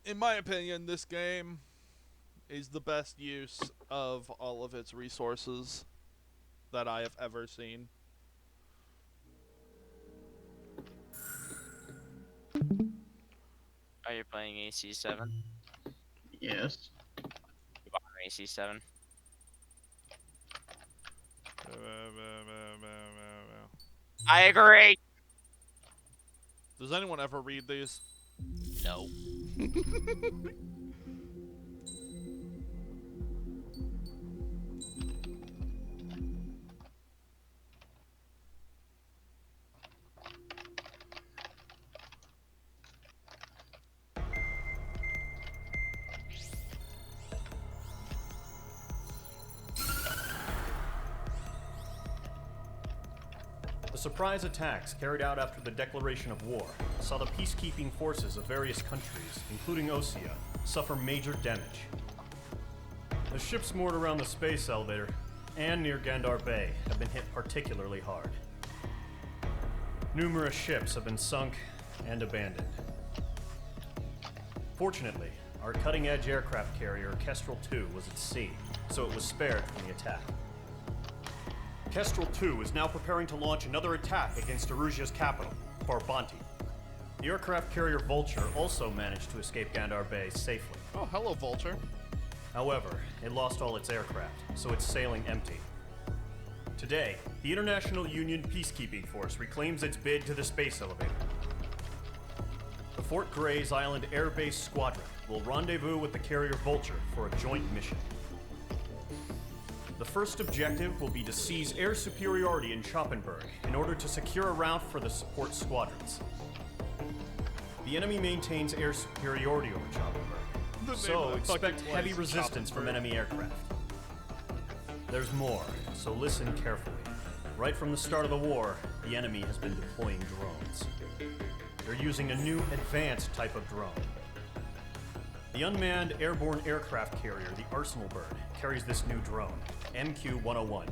In my opinion, this game is the best use of all of its resources that I have ever seen. Are you playing AC7? Yes. You bought an AC7? I agree! Does anyone ever read these? No. The surprise attacks carried out after the declaration of war saw the peacekeeping forces of various countries, including Osea, suffer major damage. The ships moored around the space elevator and near Gandar Bay have been hit particularly hard. Numerous ships have been sunk and abandoned. Fortunately, our cutting-edge aircraft carrier Kestrel 2 was at sea, so it was spared from the attack. Kestrel 2 is now preparing to launch another attack against Erusia's capital, Farbanti. The aircraft carrier Vulture also managed to escape Gandar Bay safely. Oh, hello, Vulture. However, it lost all its aircraft, so it's sailing empty. Today, the International Union Peacekeeping Force reclaims its bid to the space elevator. The Fort Gray's Island Air Base Squadron will rendezvous with the carrier Vulture for a joint mission. The first objective will be to seize air superiority in Schoppenberg in order to secure a route for the support squadrons. The enemy maintains air superiority over Schoppenberg, so expect heavy resistance from enemy aircraft. There's more, so listen carefully. Right from the start of the war, the enemy has been deploying drones. They're using a new advanced type of drone. The unmanned airborne aircraft carrier, the Arsenal Bird, carries this new drone, MQ-101.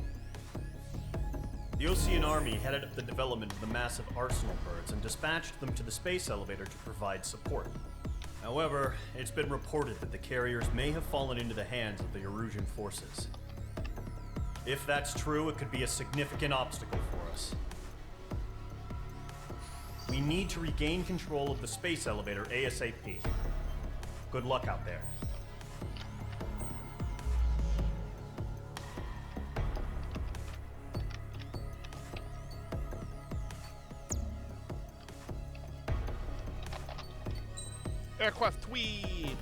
The Osean Army headed up the development of the massive Arsenal Birds and dispatched them to the space elevator to provide support. However, it's been reported that the carriers may have fallen into the hands of the Erusian forces. If that's true, it could be a significant obstacle for us. We need to regain control of the space elevator ASAP. Good luck out there. Aircraft tweed!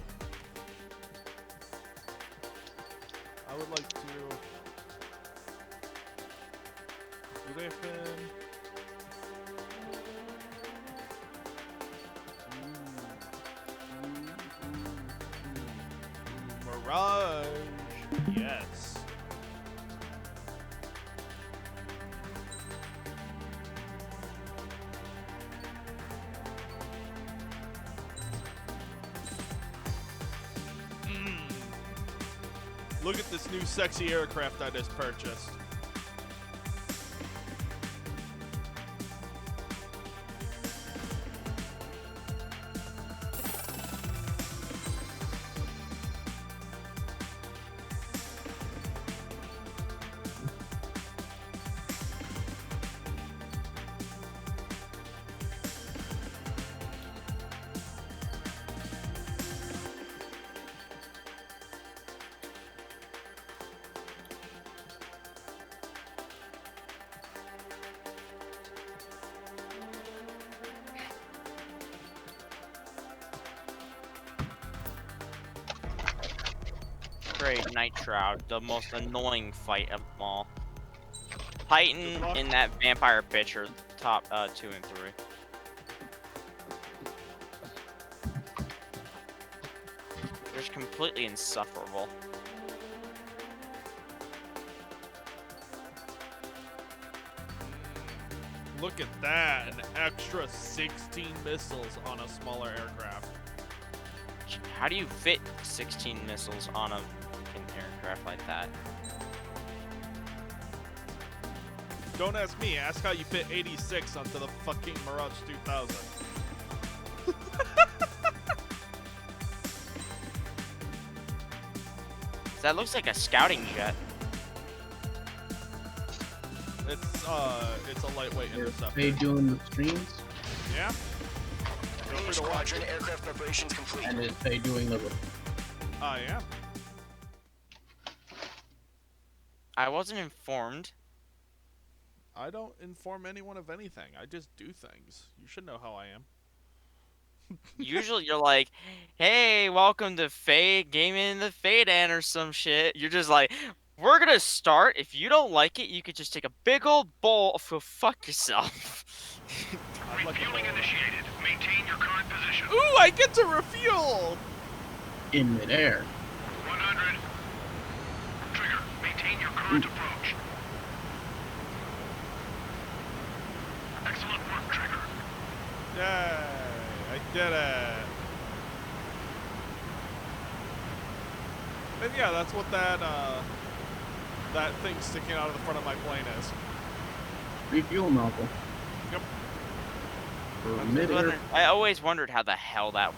I would like to... Do they fin? Mirage! Yes. Look at this new sexy aircraft I just purchased. Great, Night Shroud, the most annoying fight of them all. Titan in that vampire pitch are top 2 and 3. They're just completely insufferable. Look at that, an extra 16 missiles on a smaller aircraft. How do you fit 16 missiles on a fucking aircraft like that? Don't ask me, ask how you fit 86 onto the fucking Mirage 2000. That looks like a scouting jet. It's a lightweight interceptor. They doing the streams, Yeah. Feel free Main to watch squadron it. aircraft preparations complete. and is they doing the? Yeah. I wasn't informed. I don't inform anyone of anything. I just do things. You should know how I am. Usually you're like, hey, welcome to Fade Gaming in the Fadan or some shit. You're just like, we're gonna start. If you don't like it, you could just take a big old bowl of go fuck yourself. Refueling initiated. Maintain your current position. Ooh, I get to refuel! In midair. 100. Trigger. Maintain your current approach. Excellent work, Trigger. Yay! I did it! And yeah, that's what that thing sticking out of the front of my plane is. Refuel nozzle. Yep. For midair. I always wondered how the hell that.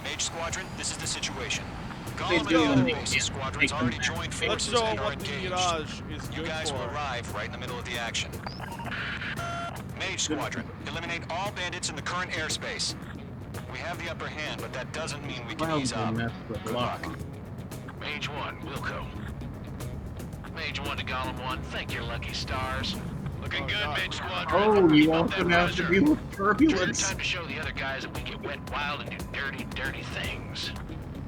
Mage Squadron, this is the situation. They Golem do and make Airbase it squadrons take them already back. joined Let's forces show and them are what the engaged. Mirage is You good guys will for. arrive right in the middle of the action. Mage Squadron, eliminate all bandits in the current airspace. We have the upper hand, but that doesn't mean we can Clouds ease will up. mess with Good lock. luck. Mage 1, Wilco. Mage 1 to Golem 1, thank your lucky stars. Looking good, God. Mage Squadron. Oh, Keep you up also that have to pressure. deal with It's your turbulence. time to show the other guys that we get wet and wild and do dirty, dirty things.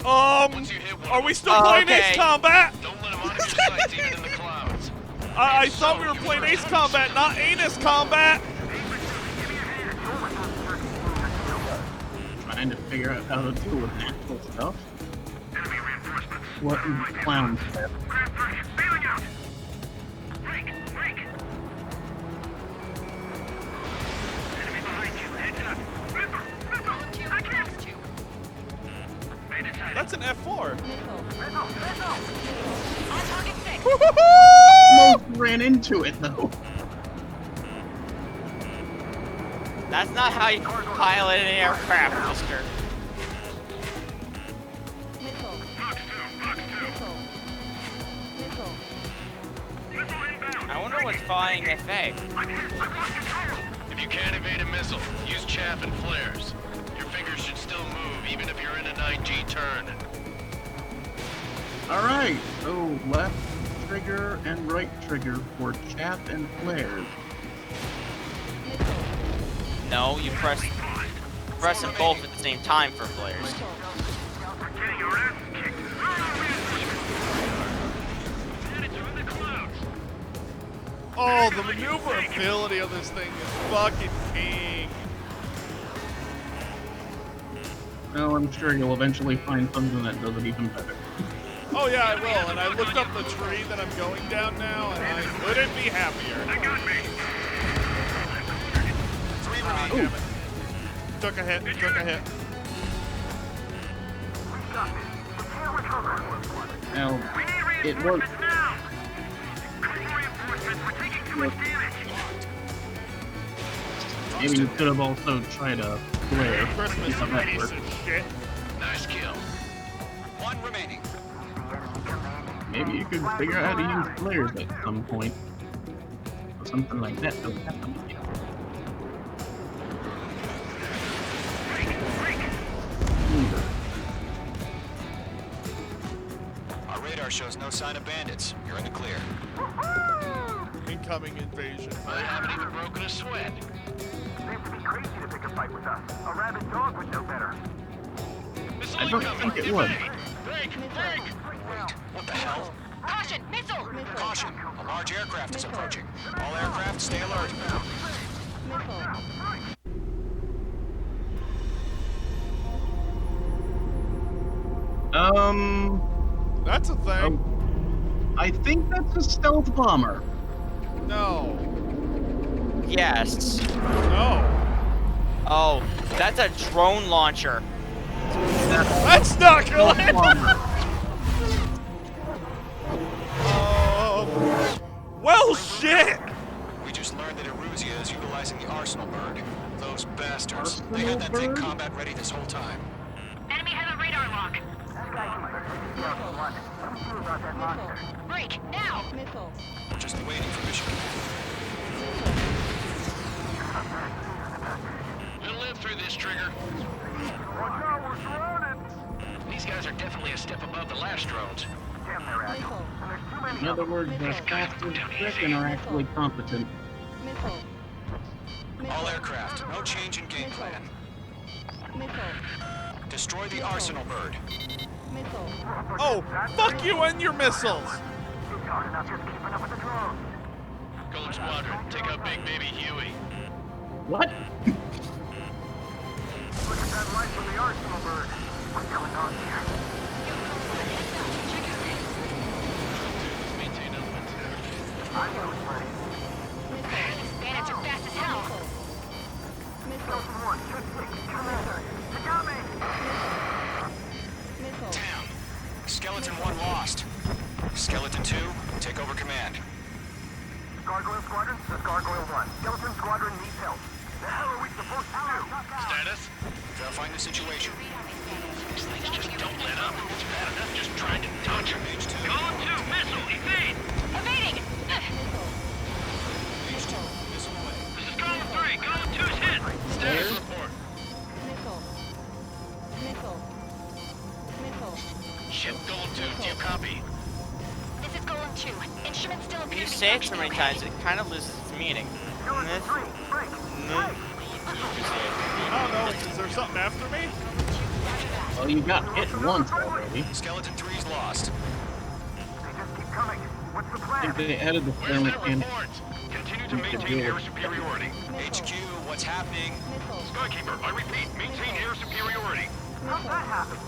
Once you hit one Are of we them, still playing okay. Ace Combat? don't let them out of your sights, even in the clouds. I thought we were playing Ace Combat, not Anus Combat! Trying to figure out how to deal with natural stuff. What in clown stuff? That's an F4. Most ran into it though. That's not how you pilot an aircraft, mister. I wonder what's flying FA. If you can't evade a missile, use chaff and flares. Your fingers should still move, even if you're in a 9G turn. Alright, so left trigger and right trigger for chaff and flares. No, you press them both at the same time for flares. Oh, the maneuverability of this thing is fucking king. No, I'm sure you'll eventually find something that does it even better. Oh yeah, I will. And I looked up the tree that I'm going down now, and I couldn't be happier. Three Ah, remaining. damn it. Took a hit. Took a hit. Now, it was. Maybe you could have also tried a flare. Christmas, See how you that piece works. of shit. Nice kill. One remaining. Maybe you could figure out how to use flares at some point. Or something like that doesn't happen to you. Our radar shows no sign of bandits. You're in the clear. Incoming invasion. I haven't even broken a sweat. Seems to be crazy to pick a fight with us. A rabid dog would know better. Missile I don't incoming. think it would. Break! Break! Wait, what the hell? Caution! Missile! Caution! A large aircraft is approaching. All aircraft, stay alert. That's a thing. I think that's a stealth bomber. No. Yes. No. Oh, that's a drone launcher. That's not Stealth good. bomber. Well, shit. We just learned that Eruzia is utilizing the Arsenal bird. Those bastards. They Arsenal had that thing bird? combat ready this whole time. Enemy has a radar lock. Break, now! Just waiting for mission. We'll live through this, Trigger. Watch out, we're surrounded! These guys are definitely a step above the last drones. Damn, they're agile. And there's too many In of other them. words, the staff is stricken are actually competent. All aircraft, no change in game plan. Destroy the arsenal bird. Oh, fuck you and your missiles! It's hard enough just keeping up with the drones. Gold Squadron, take out Big Baby Huey. What? Look at that light from the arsenal bird. What's going on here? Maintain element. I know it's ready. Bandits are fast as hell. Skeleton 1, check 6, come in. You got me! Damn. Skeleton 1 lost. Skeleton 2, take over command. Gargoyle Squadron, this is Gargoyle 1. Skeleton Squadron needs help. The hell are we supposed to do? Status? Verifying the situation. These things just don't let up. It's bad enough just trying to touch them. Page 2. Column 2, missile, evade! Evading! Page 2, missile away. This is column 3, column 2's hit! Status report. Ship Golem 2, do you copy? This is Golem 2. Instruments still When appear you to be say it so functioning many okay. times, it kind of loses its meaning. Skeleton 3, break! Break! I don't know, is there something after me? Well, you got hit once already. Skeleton 3's lost. They just keep coming. What's the I plan? think they added the Where's thermal that cannon. report? Continue to We could maintain deal air with- superiority. HQ, what's happening? Skykeeper, I repeat, maintain air superiority. How'd that happen?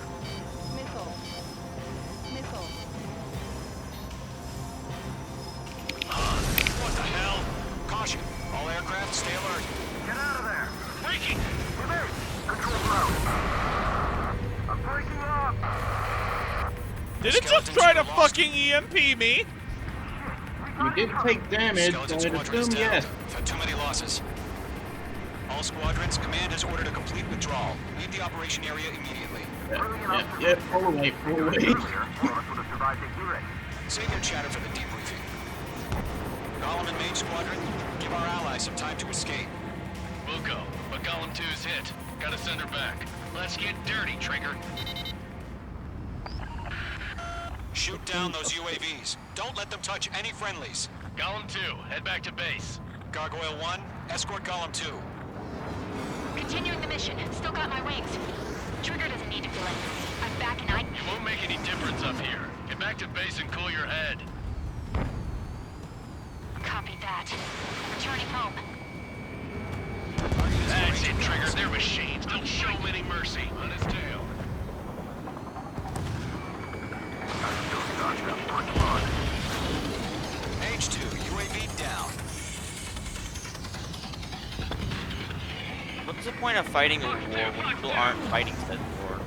What the hell? Caution. All aircraft, stay alert. Get out of there! Breaking! Evade! Control ground. I'm breaking up! Did it just try to fucking EMP me? You did take damage, Skeleton so I'd Squadron is assume down. yes. We've had too many losses. All squadrons, command has ordered a complete withdrawal. Leave the operation area immediately. Yep, pull away, pull away. Earlier, one of us would have survived a heat. Save your chatter for the debriefing. Golem and Mage Squadron, give our allies some time to escape. We'll go, but column 2's hit. Gotta send her back. Let's get dirty, Trigger. Shoot down those UAVs. Don't let them touch any friendlies. Column 2, head back to base. Gargoyle 1, escort Golem 2. Continuing the mission. Still got my wings. Trigger doesn't need to fill in. I'm back and I... It won't make any difference up here. Get back to base and cool your head. Copy that. Returning home. That's it, Trigger. They're machines. Don't show them any mercy. On his tail. H2, UAV down. What's the point of fighting a war when people aren't fighting said war?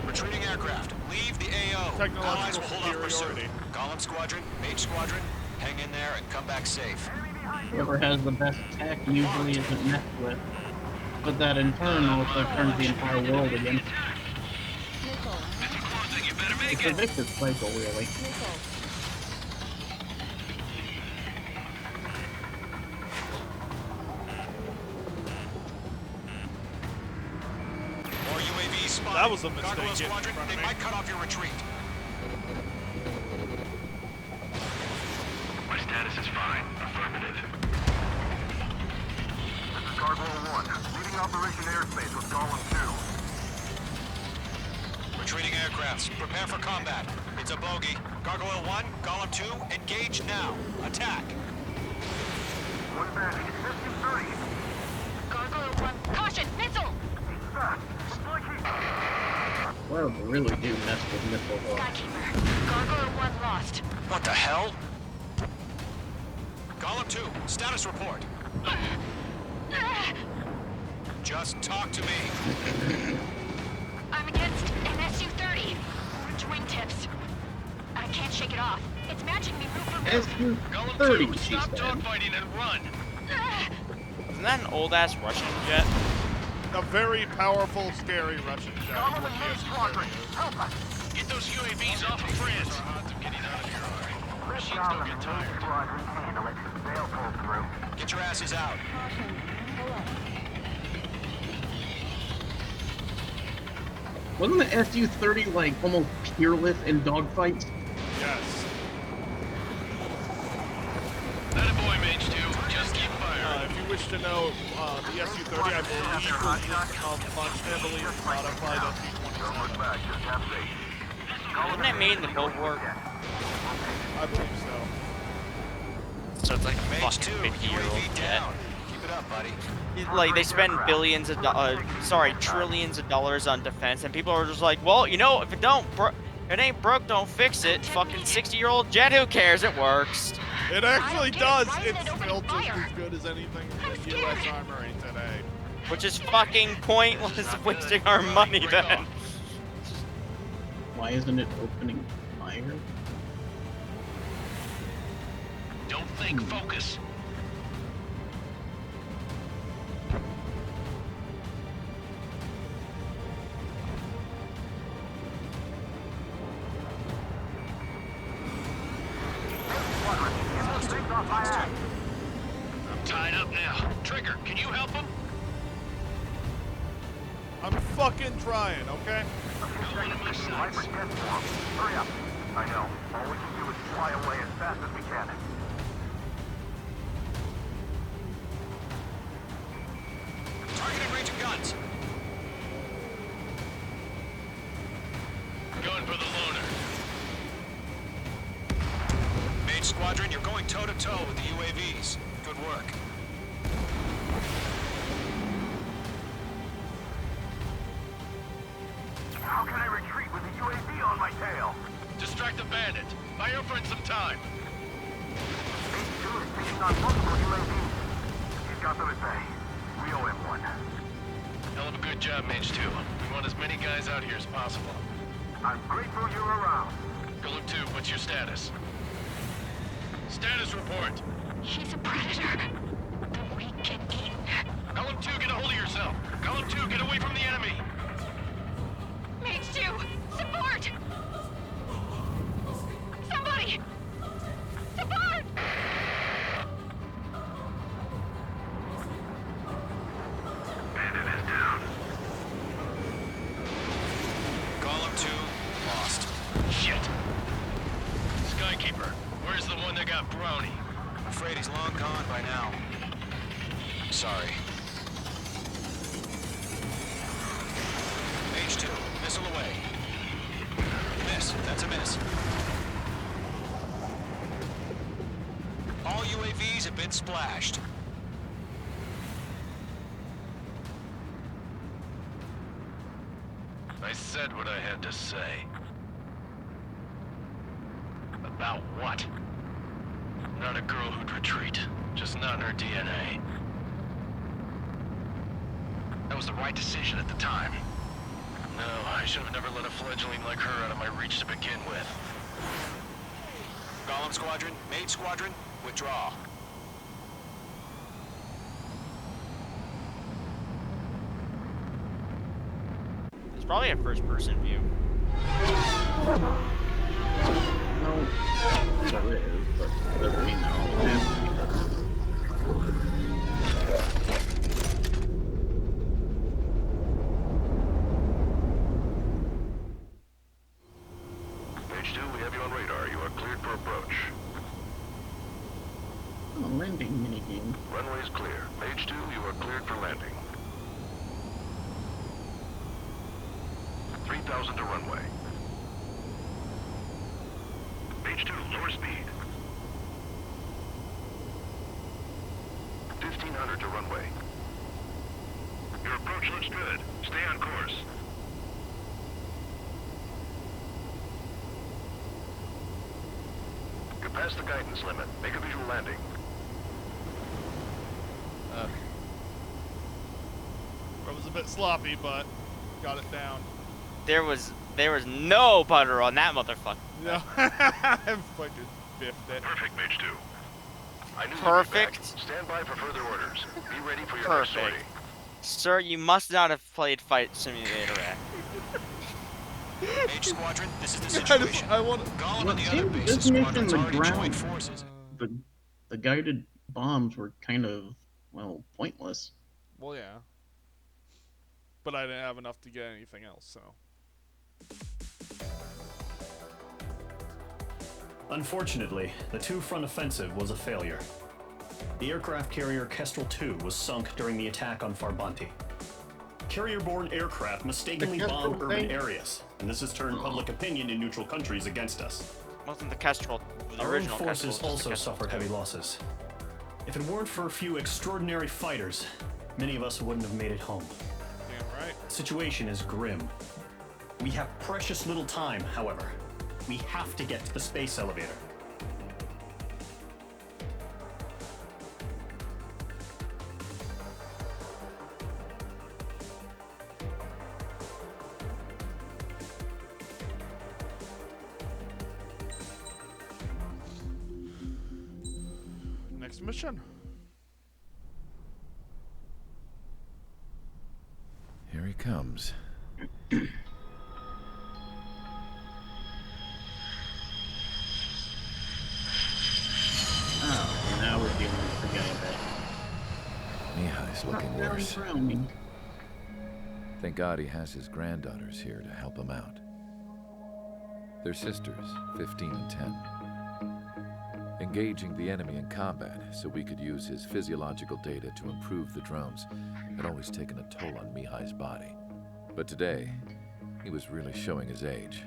Retreating aircraft, leave the AO. Technological Allies will hold off pursuit. superiority. Golem Squadron, Mage Squadron, hang in there and come back safe. Whoever has the best tech usually isn't messed with. But that in turn also turns the entire world against. Missile closing. You better make It's a it. vicious cycle, really. More UAVs spotted. That was a mistake Gargoyle getting in Squadron, front of they me. might cut off your retreat. My status is fine. Affirmative. This is Gargoyle 1, leading Operation Airspace with Golem 2. Retreating aircrafts, prepare for combat. It's a bogey. Gargoyle 1, Golem 2, engage now. Attack. One bandit, SU-30. Gargoyle 1. Caution! Missile! He's fast. Looks like he's... Well, they really do mess with missile launch. Skykeeper. Gargoyle 1 lost. What the hell? Golem 2, status report. Just talk to me. I'm against an SU-30. Wingtips. I can't shake it off. It's matching me move for move. Golem SU-30, 2, she stop said. dogfighting and run. Isn't that an old ass Russian jet? A very powerful, scary Russian jet. Golem and Mage Squadron, help us. Get those UAVs off of France. Odds of getting out of here are. Machines don't get tired. Squadron handle it. They'll pull through. Get your asses out. Wasn't the Su-30 like almost peerless in dogfights? Yes. That a boy, Mage 2. Just keep firing. If you wish to know, the Su-30, I believe, was much heavily modified Su-27. Wasn't that made in the Cold War? I believe so. So it's like a Mage fucking 2, 50-year-old UAV jet. down. Keep it up, buddy. Like they spend billions of trillions of dollars on defense, and people are just like, well, you know, if it ain't broke, don't fix it. Fucking 60-year-old jet, who cares? It works. It actually get it. does. Why is It's it opening still just fire? as good as anything I'm in the U.S. scared. Armory today. Which is fucking pointless, wasting our money then. Why isn't it opening fire? Don't think, focus. I'm tied up now. Trigger, can you help him? I'm fucking trying, okay? One of my Viper sides. jet form. Hurry up. I know. All we can do is fly away as fast as we can. Targeting range of guns. Going for the loner. Mage Squadron, you're going toe-to-toe with the UAVs. Good work. How can I retreat with a UAV on my tail? Distract the bandit. Buy your friend some time. Mage 2 is taking on multiple UAVs. He's got them at bay. We owe him one. Hell of a good job, Mage 2. We want as many guys out here as possible. I'm grateful you're around. Golem 2, what's your status? Status report. He's a predator. The weak get eaten. Golem 2, get a hold of yourself. Golem 2, get away from the enemy. Mage 2, support! Somebody! Support! Bandit is down. Golem 2, lost. Shit. Skykeeper, where's the one that got Brownie? I'm afraid he's long gone by now. Sorry. Mage 2, missile away. Miss, that's a miss. All UAVs have been splashed. I said what I had to say. About what? Not a girl who'd retreat. Just not in her DNA. That was the right decision at the time. No, I should have never let a fledgling like her out of my reach to begin with. Golem Squadron, Mage Squadron, withdraw. It's probably a first-person view. No. So it is, but doesn't mean they're all happening. Mage 2, we have you on radar. You are cleared for approach. Oh, landing minigame. Runway is clear. Mage 2, you are cleared for landing. 3,000 to runway. Mage 2, lower speed. 1,500 to runway. Your approach looks good. Stay on course. You're past the guidance limit. Make a visual landing. It was a bit sloppy, but got it down. There was no butter on that motherfucker. No, I fucking biffed it. Perfect, Mage 2. I knew you'd be Perfect. back. Stand by for further orders. Be ready for your next Perfect. sortie. Sir, you must not have played Flight Simulator X. Mage Squadron, this is the I situation. want. Gone Well, on the it other seems bases this mission, squadrons the already ground- joined forces. The guided bombs were kind of, well, pointless. Well, yeah. But I didn't have enough to get anything else, so. Unfortunately, the two-front offensive was a failure. The aircraft carrier Kestrel II was sunk during the attack on Farbanti. Carrier-borne aircraft mistakenly The Kestrel bombed urban thing? areas, and this has turned public opinion in neutral countries against us. Wasn't the Kestrel, the Our own original forces Kestrel, just the also Kestrel suffered II. heavy losses. If it weren't for a few extraordinary fighters, many of us wouldn't have made it home. Damn right. The situation is grim. We have precious little time, however. We have to get to the space elevator. Next mission. Here he comes. Oh, now we're dealing with the guy that Mihai's looking got down worse. drowning. Thank God he has his granddaughters here to help him out. They're sisters, 15 and 10. Engaging the enemy in combat so we could use his physiological data to improve the drones had always taken a toll on Mihai's body. But today, he was really showing his age.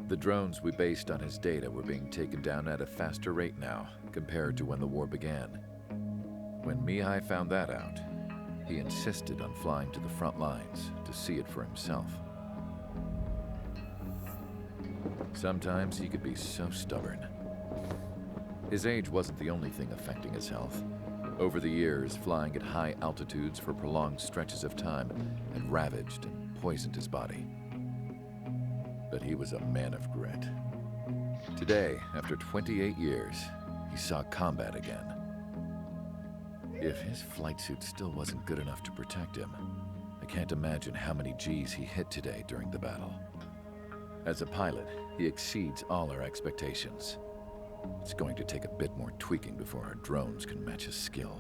The drones we based on his data were being taken down at a faster rate now compared to when the war began. When Mihai found that out, he insisted on flying to the front lines to see it for himself. Sometimes he could be so stubborn. His age wasn't the only thing affecting his health. Over the years, flying at high altitudes for prolonged stretches of time had ravaged and poisoned his body. But he was a man of grit. Today, after 28 years, he saw combat again. If his flight suit still wasn't good enough to protect him, I can't imagine how many G's he hit today during the battle. As a pilot, he exceeds all our expectations. It's going to take a bit more tweaking before our drones can match his skill.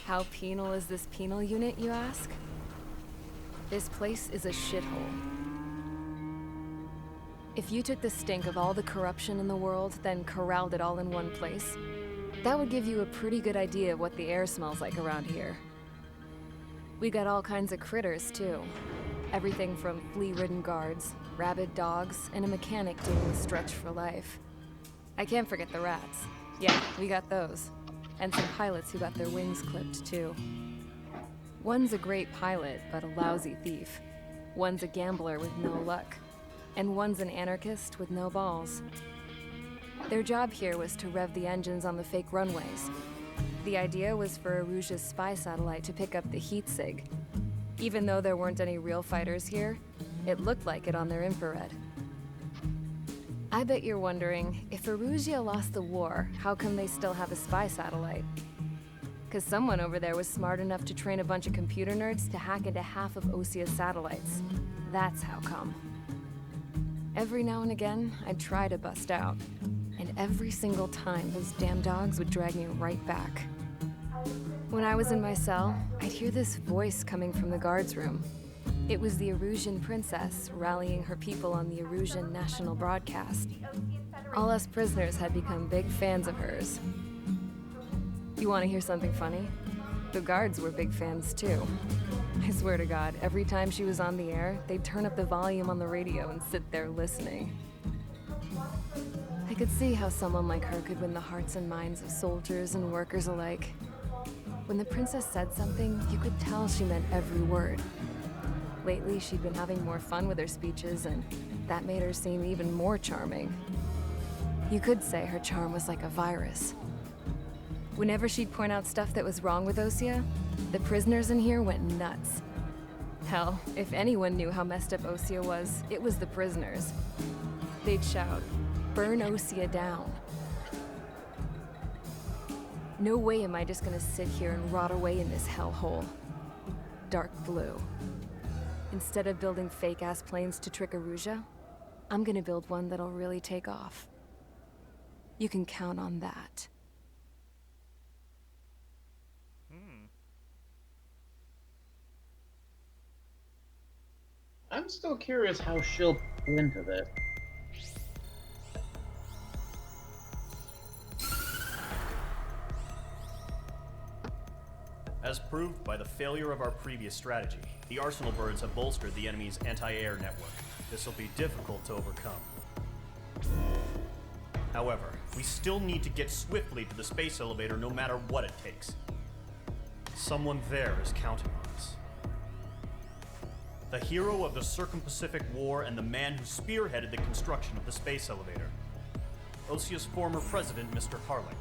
How penal is this penal unit, you ask? This place is a shithole. If you took the stink of all the corruption in the world, then corralled it all in one place, that would give you a pretty good idea of what the air smells like around here. We got all kinds of critters, too. Everything from flea-ridden guards, rabid dogs, and a mechanic doing the stretch for life. I can't forget the rats. Yeah, we got those. And some pilots who got their wings clipped, too. One's a great pilot, but a lousy thief. One's a gambler with no luck. And one's an anarchist with no balls. Their job here was to rev the engines on the fake runways. The idea was for Aruja's spy satellite to pick up the heat sig. Even though there weren't any real fighters here, it looked like it on their infrared. I bet you're wondering, if Aruja lost the war, how come they still have a spy satellite? Because someone over there was smart enough to train a bunch of computer nerds to hack into half of Osia's satellites. That's how come. Every now and again, I'd try to bust out. And every single time, those damn dogs would drag me right back. When I was in my cell, I'd hear this voice coming from the guards room. It was the Arusian princess rallying her people on the Arusian national broadcast. All us prisoners had become big fans of hers. You want to hear something funny? The guards were big fans too. I swear to God, every time she was on the air, they'd turn up the volume on the radio and sit there listening. I could see how someone like her could win the hearts and minds of soldiers and workers alike. When the princess said something, you could tell she meant every word. Lately, she'd been having more fun with her speeches, and that made her seem even more charming. You could say her charm was like a virus. Whenever she'd point out stuff that was wrong with Osia, the prisoners in here went nuts. Hell, if anyone knew how messed up Osia was, it was the prisoners. They'd shout, "Burn Osia down." No way am I just gonna sit here and rot away in this hellhole. Dark blue. Instead of building fake-ass planes to trick Aruja, I'm gonna build one that'll really take off. You can count on that. I'm still curious how she'll play into this. As proved by the failure of our previous strategy, the Arsenal birds have bolstered the enemy's anti-air network. This will be difficult to overcome. However, we still need to get swiftly to the space elevator no matter what it takes. Someone there is counting on us. The hero of the Circum-Pacific War and the man who spearheaded the construction of the space elevator. Osia's former president, Mr. Harling.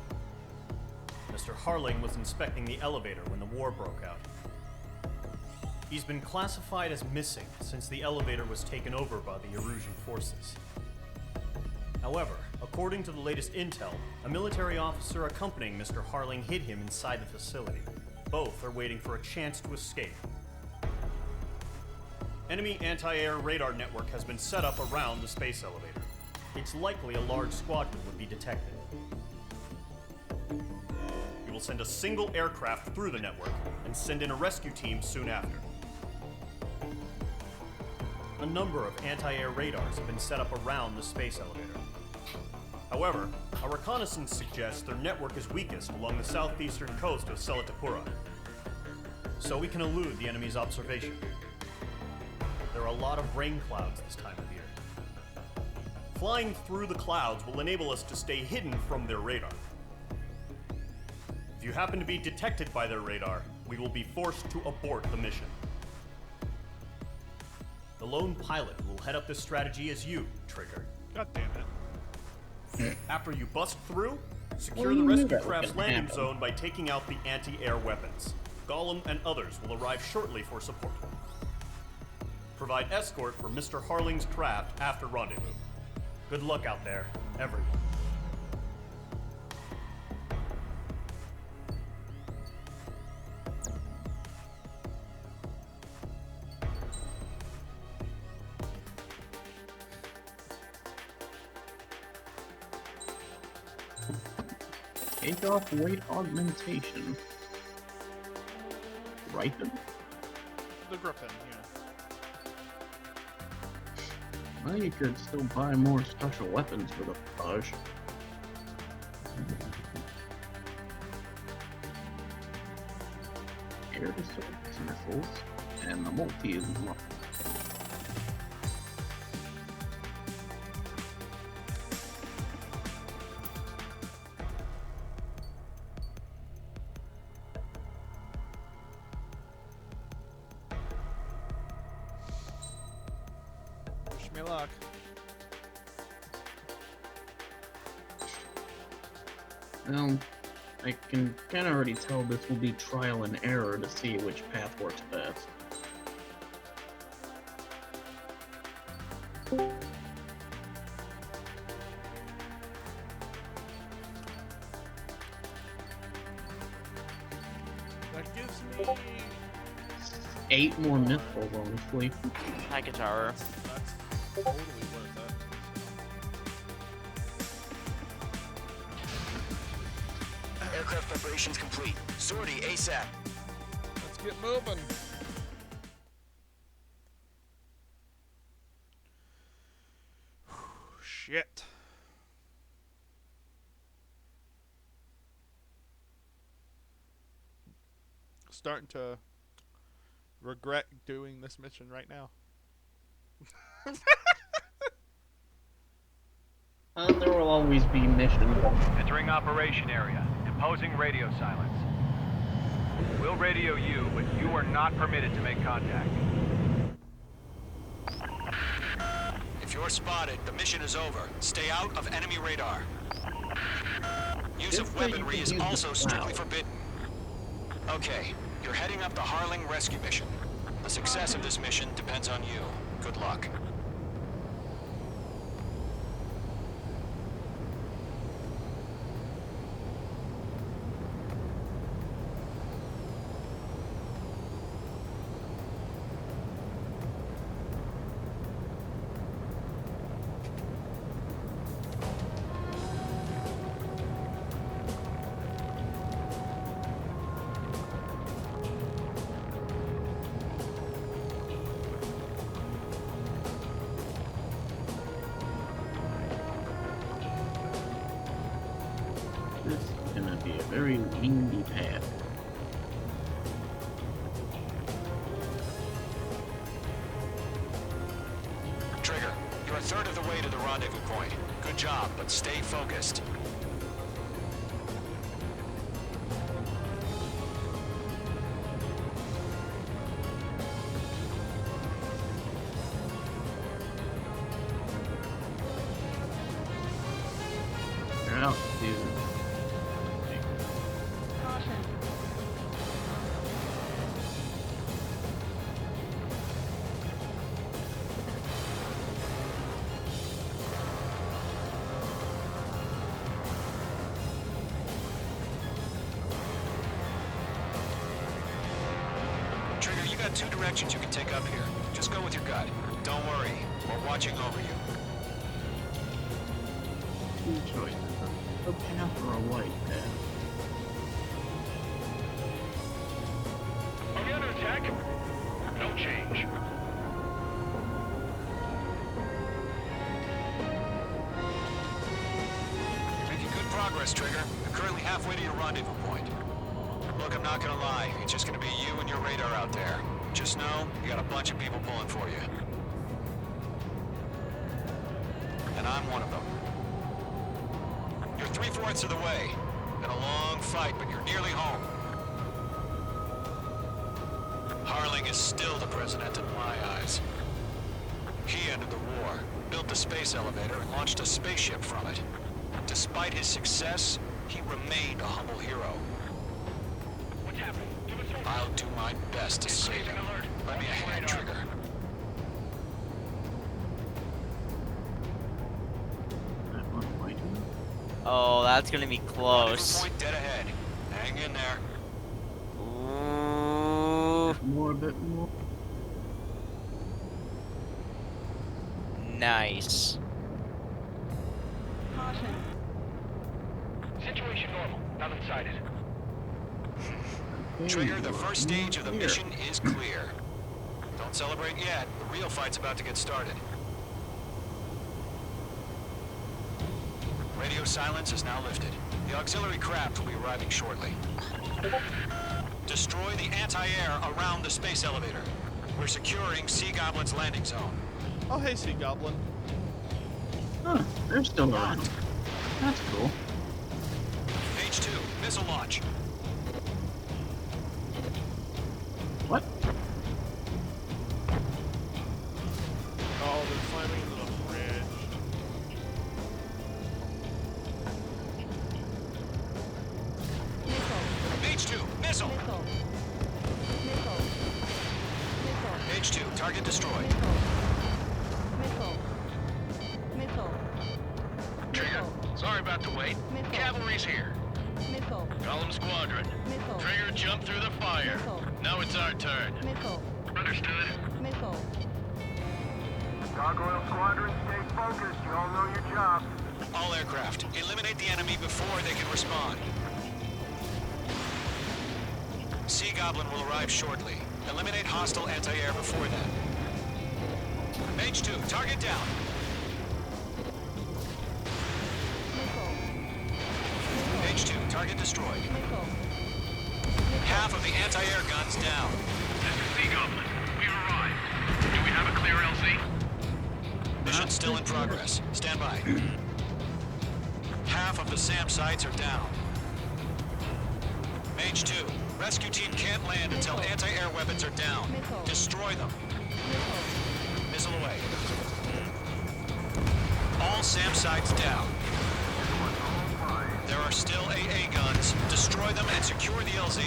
Mr. Harling was inspecting the elevator when the war broke out. He's been classified as missing since the elevator was taken over by the Erusian forces. However, according to the latest intel, a military officer accompanying Mr. Harling hid him inside the facility. Both are waiting for a chance to escape. Enemy anti-air radar network has been set up around the space elevator. It's likely a large squadron would be detected. We will send a single aircraft through the network and send in a rescue team soon after. A number of anti-air radars have been set up around the space elevator. However, our reconnaissance suggests their network is weakest along the southeastern coast of Selatapura, so we can elude the enemy's observation. There are a lot of rain clouds this time of year. Flying through the clouds will enable us to stay hidden from their radar. If you happen to be detected by their radar, we will be forced to abort the mission. The lone pilot who will head up this strategy is you, Trigger. God damn it. After you bust through, secure Well, the you knew rescue that was craft's gonna landing happen. zone by taking out the anti-air weapons. Gollum and others will arrive shortly for support. Provide escort for Mr. Harling's craft after rendezvous. Good luck out there, everyone. Take off weight augmentation. Ripen? The Griffin, yeah. Well, you could still buy more special weapons for the Pudge. Air defense missiles, and the multi is one. Wish me luck. Well, I can kind of already tell this will be trial and error to see which path works best. That gives me... 8 more missiles, honestly. Hi, Guitar. That's totally worth it. Aircraft preparations complete. Sortie ASAP. Let's get moving. Shit. Starting to regret doing this mission right now. There will always be missions. Entering operation area. Imposing radio silence. We'll radio you, but you are not permitted to make contact. If you're spotted, the mission is over. Stay out of enemy radar. Use of weaponry is also strictly forbidden. Okay, you're heading up the Harling rescue mission. The success of this mission depends on you. Good luck. This is gonna be a very windy path. Trigger, you're a third of the way to the rendezvous point. Good job, but stay focused. Your altitude. Trigger, you got two directions you can take up here. Just go with your gut. Don't worry, we're watching over you. Two choices. A blue path or a white path. Are we under attack? No change. You're making good progress, Trigger. You're currently halfway to your rendezvous point. Look, I'm not gonna lie. It's just gonna be you and your radar out there. Just know, you got a bunch of people pulling for you. And I'm one of them. You're 3/4 of the way. Been a long fight, but you're nearly home. Harling is still the president in my eyes. He ended the war, built the space elevator, and launched a spaceship from it. Despite his success, he remained a humble hero. What's happening? Give us over. I'll do my best to save him. Let me a hand, Trigger. That one white. Oh, that's gonna be Rendezvous close. point dead ahead. Hang in there. Ooh, A bit more. nice. Situation normal. Nothing sighted. Trigger, the first stage of the mission is clear. Don't celebrate yet. The real fight's about to get started. Radio silence is now lifted. The auxiliary craft will be arriving shortly. Destroy the anti-air around the space elevator. We're securing Sea Goblin's landing zone. Oh, hey, Sea Goblin. Huh, they're still around. That's cool. H2, missile launch. What? Oh, they're climbing into the bridge. H2, missile. H2, target destroyed. Trigger, sorry about the wait. Cavalry's here. Call them squadron. Trigger jumped through the fire. Now it's our turn. Understood. Gargoyle Squadron, stay focused. You all know your job. All aircraft, eliminate the enemy before they can respond. Sea Goblin will arrive shortly. Eliminate hostile anti-air before then. H2, target down. H2, target destroyed. Half of the anti-air guns down. This is Sea Goblin. We've arrived. Do we have a clear LZ? Mission still in progress. Stand by. Half of the SAM sites are down. H2, rescue team can't land until anti-air weapons are down. Destroy them. Missile away. All SAM sites down. There are still AA guns. Destroy them and secure the LZ.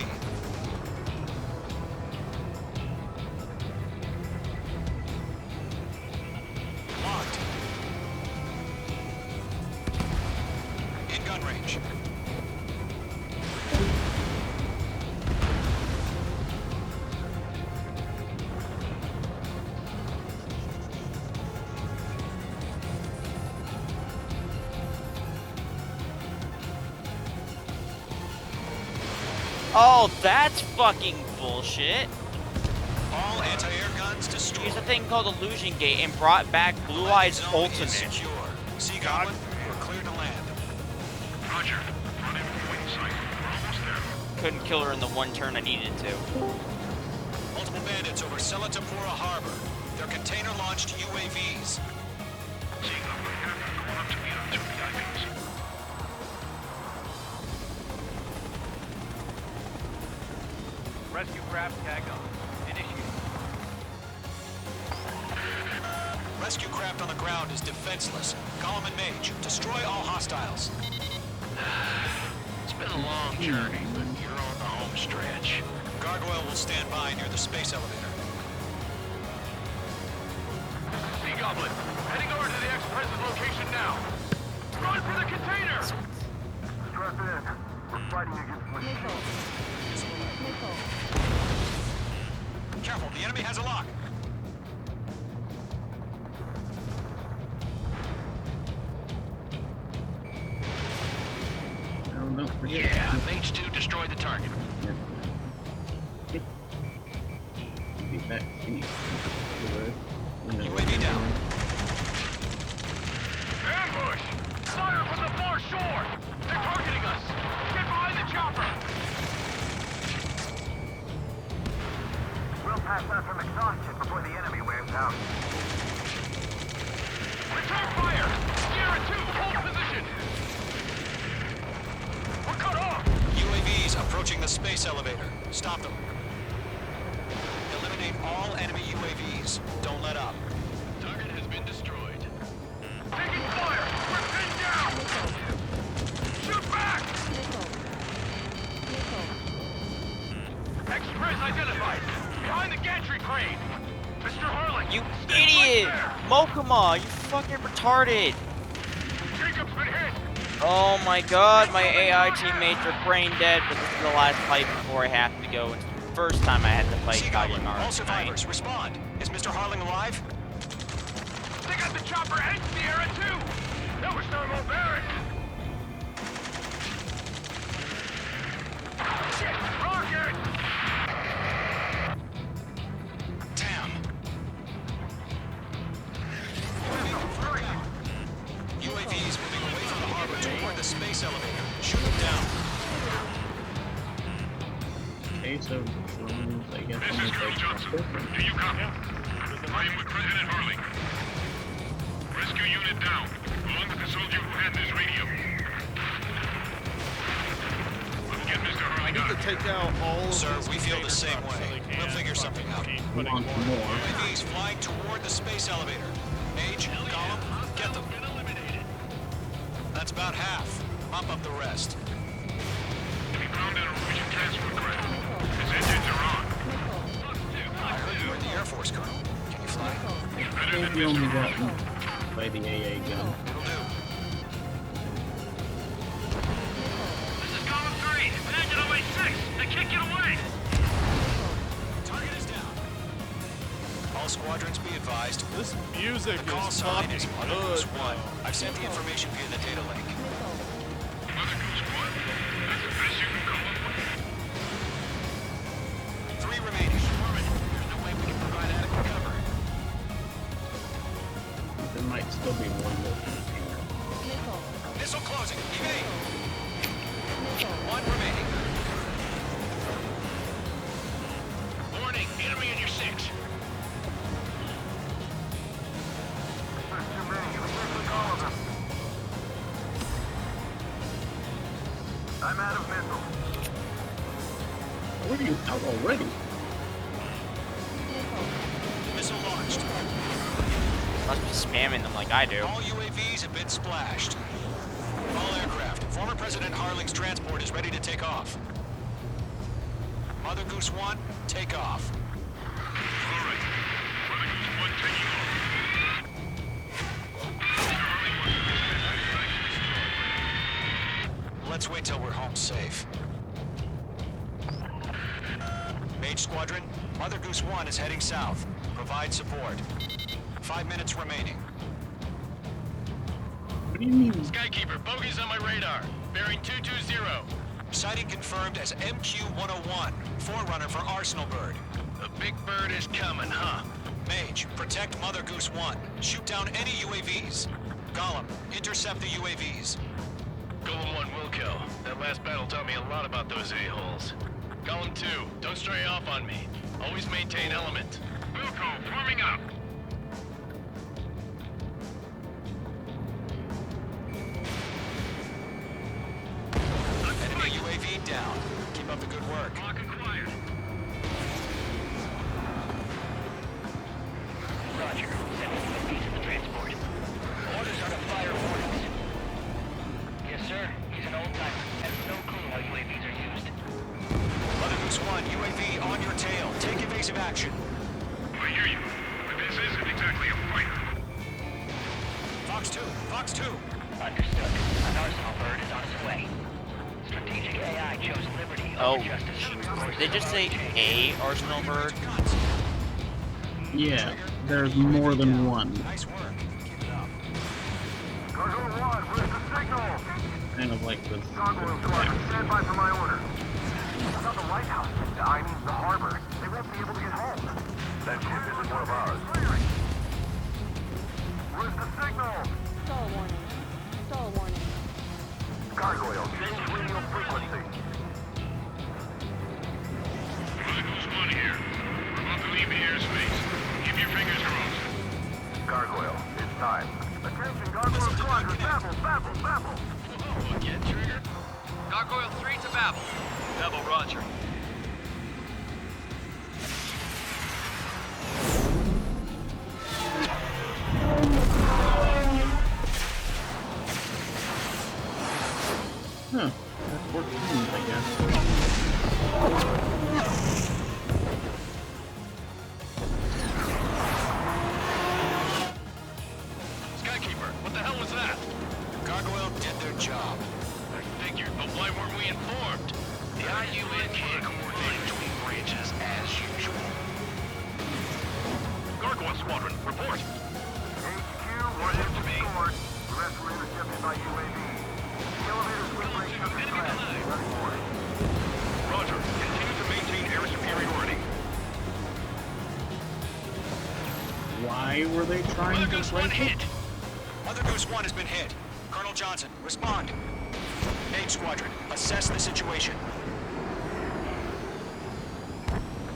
Locked. In gun range. Oh, that's fucking bullshit. All anti-air guns destroyed. Used a thing called Illusion Gate and brought back Blue Eye's Zone is ultimate. secure. Sea Goblin, we're clear to land. Roger. Run in from wing sight. We're almost there. Couldn't kill her in the one turn I needed to. Multiple bandits over Selatapura Harbor. They're container-launched UAVs. Seeing them right here. Going up to meet our two VIPs. Rescue craft tagged on. Initiate. Rescue craft on the ground is defenseless. Column and Mage, destroy all hostiles. It's been a long journey, but you're on the home stretch. Gargoyle will stand by near the space elevator. Sea Goblin, heading over to the ex-president's location now. Run for the container! Strap in. We're fighting against missiles. Careful, the enemy has a lock. Don't forget. Yeah, Mage 2 destroyed the target. Be back. UAV down. Ambush! Fire from the far shore! They're targeting us! Get behind the chopper! We'll pass out from exhaustion before the enemy wears out. Return fire! Sierra 2, hold position! We're cut off! UAVs approaching the space elevator. Stop them. Eliminate all enemy UAVs. Don't let up. Target has been destroyed. Taking fire! We're pinned down! Shoot back! Express identified! Behind the gantry crane! Mr. Harlan! You stand idiot! right there! Mokama, you fucking retarded! Jacob's been hit! Oh my god, my AI teammates are brain dead, but this is the last fight before I have to go. It's the first time I had to fight Sea Goblin, Kalimar all tonight. survivors, respond. Is Mr. Harling alive? They got the chopper and Sierra too! That was thermobaric! Shit! Rocket! Damn. UAVs moving away from the harbor toward the space elevator. Shoot them down. Okay, so drones, I guess. This is Colonel Johnson. Do you copy? I am with President Harling. Rescue unit down, along with the soldier who had this radio. We'll get Mr. I Harling need out to of here. take out all of Sir, these we feel the container same trucks so way. they We'll can't figure something out. keep We putting want more. more. UAVs flying toward the space elevator. Mage, Gollum, get them. Been eliminated. That's about half. Mop up the rest. We found a Norwegian transfer craft. His engines are on. I heard you were in the Air Force, Colonel. Can you fly? Better I than think we only Mr. got Harling. by the AA gun. It'll do. This is Column 3. Imagine away 6. They can't get away. Target is down. All squadrons be advised. This music The call is sign fucking is Mother good. Goose 1. I've sent the information via the data link. Mother Goose 1. That's the best you can call them. 3 remaining. There's no way we can provide adequate cover. There might still be one more container. Missile closing. Evade. 1 remaining. Warning, enemy in your 6. There's too many. We can't click all of them. I'm out of missiles. What are you out already? Missile launched. Must be spamming them like I do. All UAVs have been splashed. All aircraft. Former President Harling's transport is ready to take off. Mother Goose 1, take off. All right. Mother Goose 1 taking off. Mr. Harling wants to destroy. Let's wait till we're home safe. Mage Squadron, Mother Goose 1 is heading south. Provide support. 5 minutes remaining. What do you mean? Skykeeper, bogeys on my radar. Bearing 220. Sighting confirmed as MQ-101, forerunner for Arsenal Bird. The big bird is coming, huh? Mage, protect Mother Goose 1. Shoot down any UAVs. Gollum, intercept the UAVs. Golem 1 will kill. That last battle taught me a lot about those a-holes. Golem 2, don't stray off on me. Always maintain element. Wilco, forming up. Enemy UAV down. Keep up the good work. Lock acquired. Roger. Sending UAV to the transport. Orders are to fire warnings. Yes, sir. He's an old-timer. Has no clue how UAVs are used. Mother Goose 1, UAV on your tail. Take evasive action. I hear you, but this isn't exactly a fight. Fox 2, Fox 2. Understood. An arsenal bird is on its way. Strategic AI chose liberty Oh, over justice. did they just say a arsenal bird? Yeah, there's more than one. Nice work. Keep it up. Cargo 1, where's the signal? Kind of like this. Gargoyle Squadron, stand by for my order. Not the lighthouse. I mean the harbor. They won't be able to get home. That ship isn't one of ours. Where's the signal? Stall warning. Stall warning. Gargoyle, change radio frequency. Goose 1 here. We're about to leave the airspace. Keep your fingers crossed. Gargoyle, it's time. Attention, Gargoyle Squadron, babble. Oh, again, Trigger? Gargoyle 3 to Babel. Double Roger. Huh. That's 14, I guess. Skykeeper, what the hell was that? Gargoyle did their job. I figured, but why weren't we informed? The IUN can't coordinate between branches as usual. Gargoyle Squadron, report. HQ, one is restored. The rest were intercepted by UAV. The elevators will break to the track. Roger, continue to maintain air superiority. Why were they trying Mother to Goose 1 break it? hit. Mother Goose 1 has been hit. Colonel Johnson, respond. Main Squadron, assess the situation.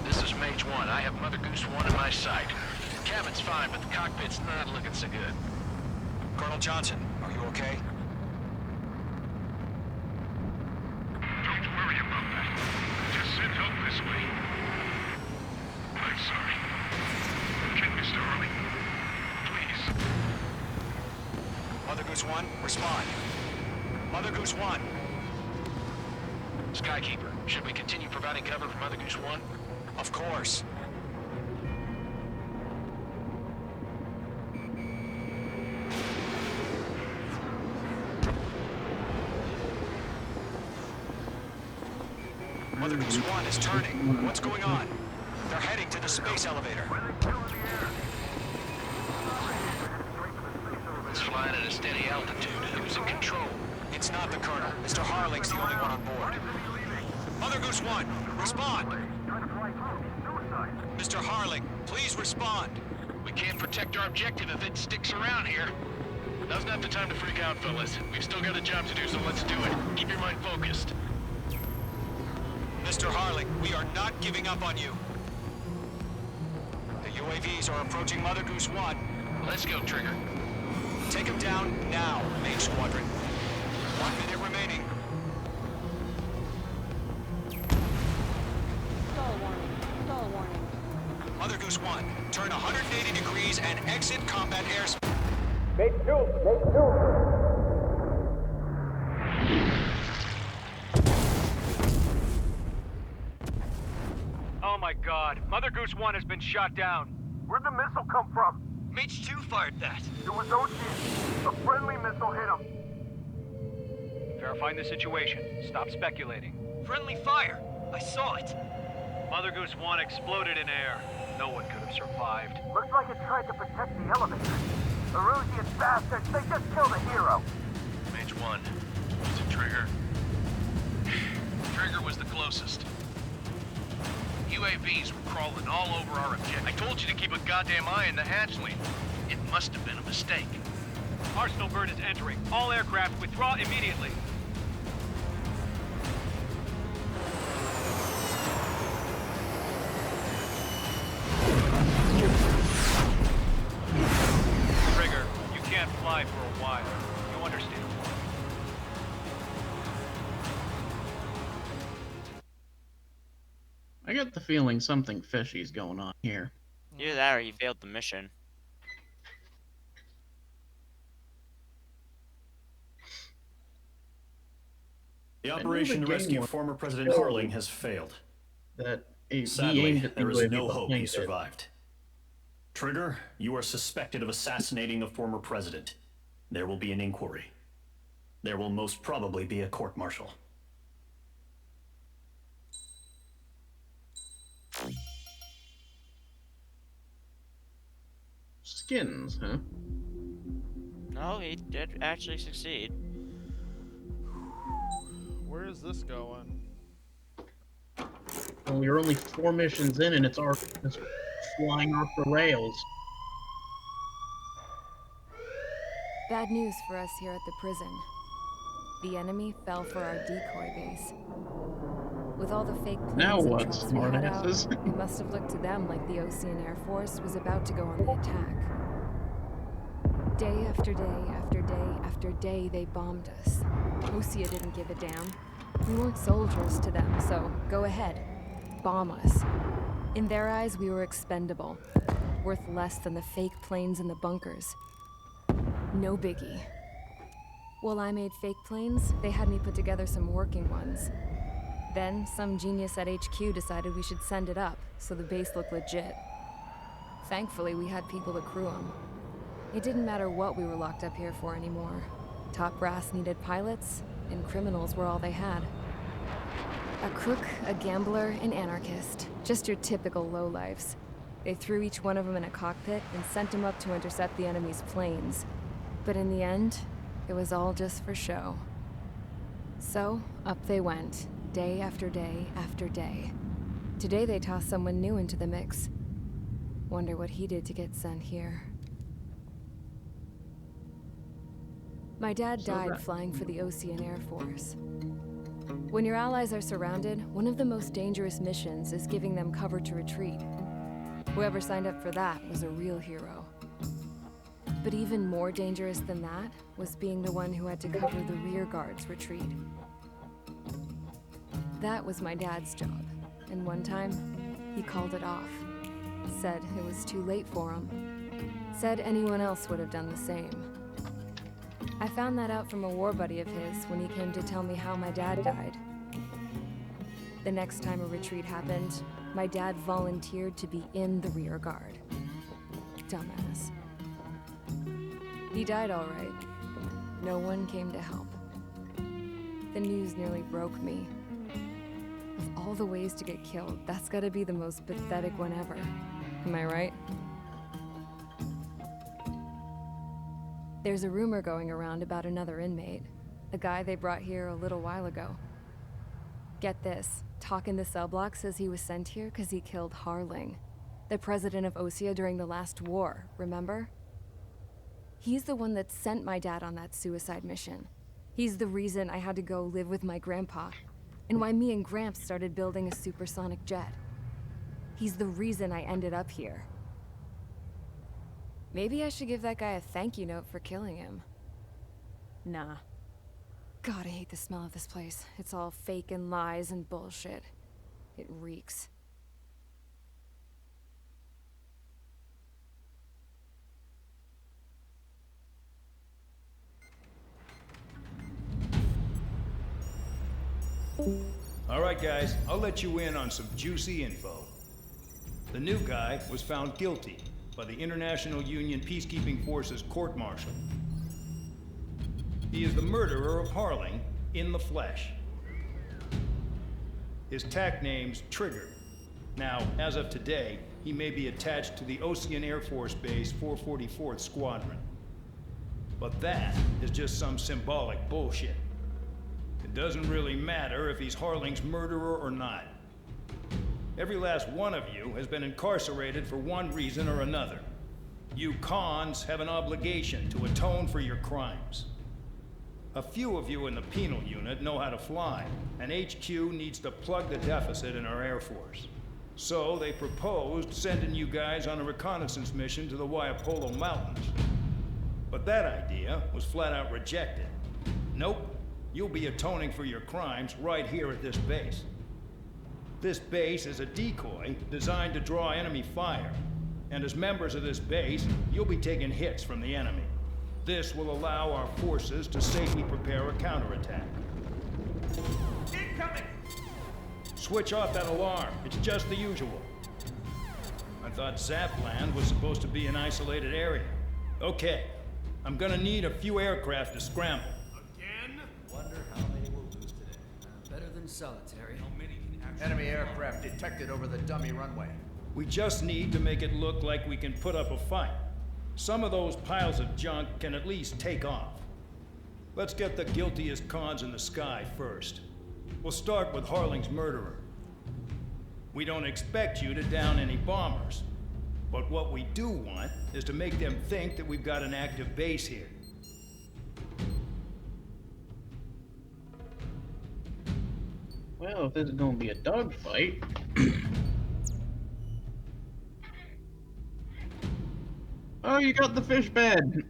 This is Mage 1. I have Mother Goose 1 in my sight. The cabin's fine, but the cockpit's not looking so good. Colonel Johnson, are you okay? Don't worry about that. Just send help this way. I'm sorry. Get Mr. Harley. Please. Mother Goose 1, respond. Mother Goose 1. Skykeeper, should we continue providing cover for Mother Goose 1? Of course. Mother Goose 1 is turning. What's going on? They're heading to the space elevator. It's flying at a steady altitude. Who's in control? It's not the Colonel. Mr. Harling's the only one on board. Mother Goose 1, respond! Mr. Harling, please respond. We can't protect our objective if it sticks around here. Now's not the time to freak out, fellas. We've still got a job to do, so let's do it. Keep your mind focused. Mr. Harling, we are not giving up on you. The UAVs are approaching Mother Goose 1. Let's go, Trigger. Take him down now, Main Squadron. 1 minute remaining. Stall warning. Stall warning. Mother Goose 1, turn 180 degrees and exit combat airspace. Oh my god, Mother Goose 1 has been shot down. Where'd the missile come from? Mage 2 fired that. It was OG. A friendly missile hit him. Verifying the situation. Stop speculating. Friendly fire. I saw it. Mother Goose 1 exploded in air. No one could have survived. Looks like it tried to protect the elevator. The Rusian bastards, they just killed a hero. Mage 1. Was it Trigger? Trigger was the closest. UAVs were crawling all over our objective. I told you to keep a goddamn eye in the hatchling. It must have been a mistake. Arsenal bird is entering. All aircraft withdraw immediately. get the feeling something fishy's going on here. Either that or he failed the mission. The I knew operation the to game rescue was former President Harling has failed. That he Sadly, aimed at the there is UAV no hope behind he it. survived. Trigger, you are suspected of assassinating the former president. There will be an inquiry. There will most probably be a court-martial. Skins, huh? No, he did actually succeed. Where is this going? Well, you're only 4 missions in and it's flying off the rails. Bad news for us here at the prison. The enemy fell for our decoy base. With all the fake Now planes and what, trucks we had out, smartasses? it must have looked to them like the Ocean Air Force was about to go on the attack. Day after day after day after day, they bombed us. Osea didn't give a damn. We weren't soldiers to them, so go ahead. Bomb us. In their eyes, we were expendable. Worth less than the fake planes in the bunkers. No biggie. While I made fake planes, they had me put together some working ones. Then, some genius at HQ decided we should send it up, so the base looked legit. Thankfully, we had people to crew them. It didn't matter what we were locked up here for anymore. Top brass needed pilots, and criminals were all they had. A crook, a gambler, an anarchist. Just your typical lowlifes. They threw each one of them in a cockpit and sent them up to intercept the enemy's planes. But in the end, it was all just for show. So, up they went, day after day after day. Today they tossed someone new into the mix. Wonder what he did to get sent here. My dad died flying for the Ocean Air Force. When your allies are surrounded, one of the most dangerous missions is giving them cover to retreat. Whoever signed up for that was a real hero. But even more dangerous than that was being the one who had to cover the rear guard's retreat. That was my dad's job, and one time, he called it off. Said it was too late for him. Said anyone else would have done the same. I found that out from a war buddy of his when he came to tell me how my dad died. The next time a retreat happened, my dad volunteered to be in the rear guard. Dumbass. He died all right. No one came to help. The news nearly broke me. Of all the ways to get killed, that's gotta be the most pathetic one ever. Am I right? There's a rumor going around about another inmate. A guy they brought here a little while ago. Get this, talk in the cell block says he was sent here because he killed Harling, the president of Osea during the last war, remember? He's the one that sent my dad on that suicide mission. He's the reason I had to go live with my grandpa, and why me and Gramps started building a supersonic jet. He's the reason I ended up here. Maybe I should give that guy a thank you note for killing him. Nah. God, I hate the smell of this place. It's all fake and lies and bullshit. It reeks. All right, guys, I'll let you in on some juicy info. The new guy was found guilty by the International Union Peacekeeping Forces court-martial. He is the murderer of Harling in the flesh. His TAC name's Trigger. Now, as of today, he may be attached to the Ocean Air Force Base 444th Squadron. But that is just some symbolic bullshit. It doesn't really matter if he's Harling's murderer or not. Every last one of you has been incarcerated for one reason or another. You cons have an obligation to atone for your crimes. A few of you in the penal unit know how to fly, and HQ needs to plug the deficit in our Air Force. So they proposed sending you guys on a reconnaissance mission to the Waiapolo Mountains. But that idea was flat out rejected. Nope, you'll be atoning for your crimes right here at this base. This base is a decoy designed to draw enemy fire. And as members of this base, you'll be taking hits from the enemy. This will allow our forces to safely prepare a counterattack. Incoming! Switch off that alarm. It's just the usual. I thought Zapland was supposed to be an isolated area. Okay, I'm gonna need a few aircraft to scramble. Again? Wonder how many we'll lose today. Better than solitary. How many can actually... Enemy aircraft detected over the dummy runway. We just need to make it look like we can put up a fight. Some of those piles of junk can at least take off. Let's get the guiltiest cons in the sky first. We'll start with Harling's murderer. We don't expect you to down any bombers. But what we do want is to make them think that we've got an active base here. Well, if this is gonna be a dogfight. Oh, you got the fish bed!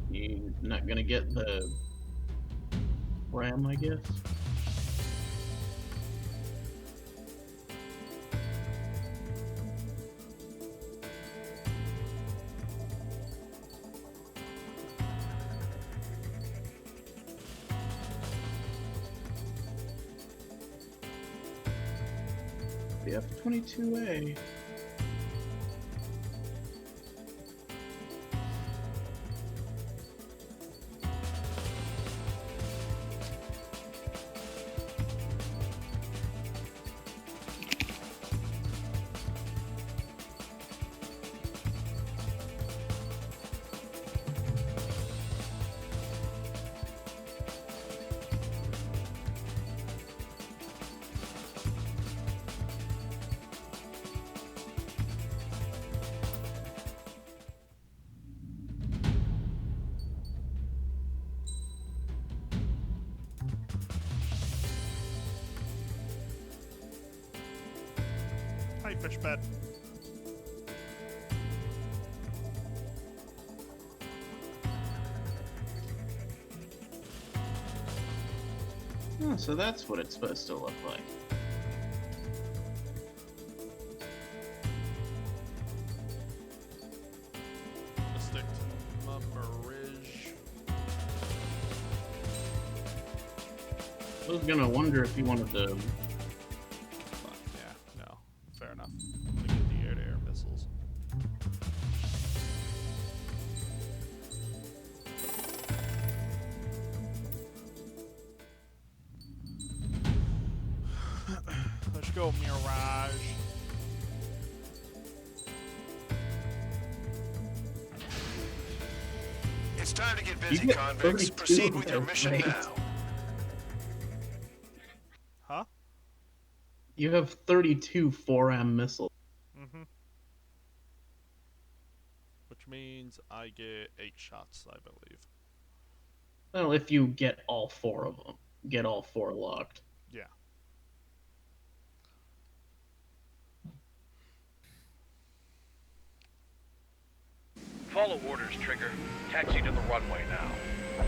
You're not gonna get the ram, I guess. The F-22A. Hi, fish bed. Oh, so that's what it's supposed to look like. Stick to Mummeridge. I was gonna wonder if you wanted to. Yeah, no. Fair enough. I'm gonna get the air-to-air missiles. Let's go, Mirage. It's time to get busy, get convicts. 32 Proceed of with your those, mission right? now. Huh? You have 32 4M missiles. Mm-hmm. Which means I get 8 shots, I believe. Well, if you get all 4 of them, get all 4 locked. Yeah. Follow orders, Trigger. Taxi to the runway now.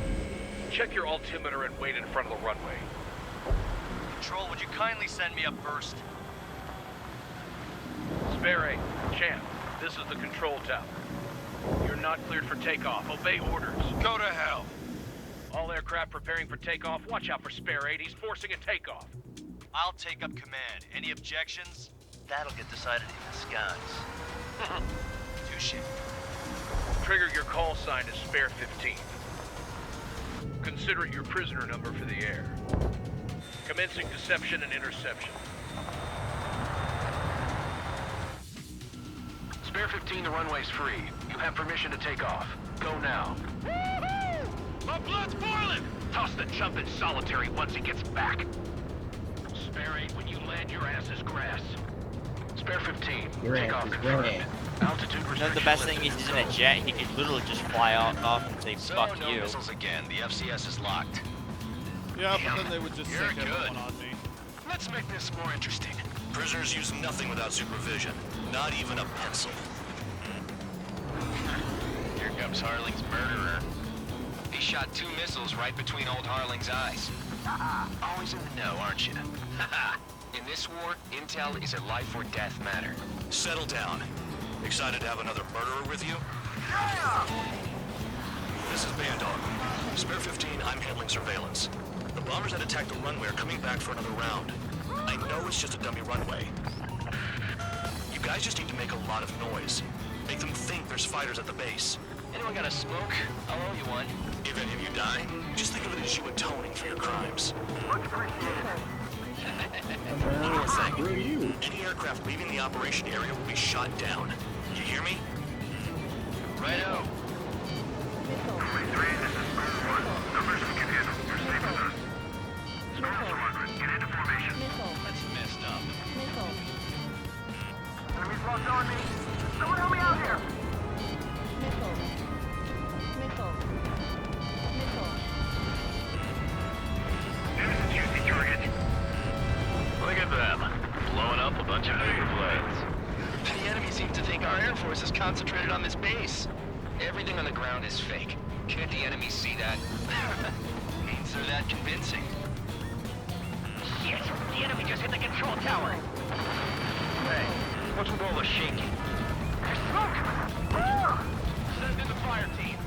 Check your altimeter and wait in front of the runway. Control, would you kindly send me up first? Spare 8. Champ, this is the control tower. You're not cleared for takeoff. Obey orders. Go to hell. All aircraft preparing for takeoff. Watch out for Spare 8. He's forcing a takeoff. I'll take up command. Any objections? That'll get decided in the skies. Touche. Trigger, your call sign is Spare 15. Consider it your prisoner number for the air. Commencing deception and interception. Spare 15, the runway's free. You have permission to take off. Go now. Woohoo! My blood's boiling! Toss the chump in solitary once he gets back. Spare 8, when you land, your ass is grass. Spare 15, Your take ass off is confirmed. red. Altitude You know, restriction the best thing lifted. is he's in a jet. He could literally just fly off and say, So, fuck no you. missiles again. The FCS is locked. Yeah, but then they would just You're sink good. everyone on me. Let's make this more interesting. Prisoners use nothing without supervision. Not even a pencil. Here comes Harling's murderer. He shot 2 missiles right between old Harling's eyes. Always in the know, aren't you? In this war, intel is a life or death matter. Settle down. Excited to have another murderer with you? This is Bandog. Spare 15, I'm handling surveillance. The bombers that attacked the runway are coming back for another round. I know it's just a dummy runway. You guys just need to make a lot of noise. Make them think there's fighters at the base. Anyone got a smoke? I'll owe you one. If any of you die, just think of it as you atoning for your crimes. Much appreciated. One more thing. Screw you. Any aircraft leaving the operation area will be shot down. You hear me? Righto. Missile. Numbers we can handle. You're safe with us. Small squadron, get into formation. Missile. That's messed up. Missile. Enemies locked on me. Someone help me out here. Missile. Missile. Missile. Citizens using target. Look at them. Blowing up a bunch of paper planes. The enemy seems to think our Air Force is concentrated on this base. Everything on the ground is fake. Can't the enemy see that? Means they're that convincing. Shit! The enemy just hit the control tower! Hey, what's with all the shaking? There's smoke! Send in the fire team.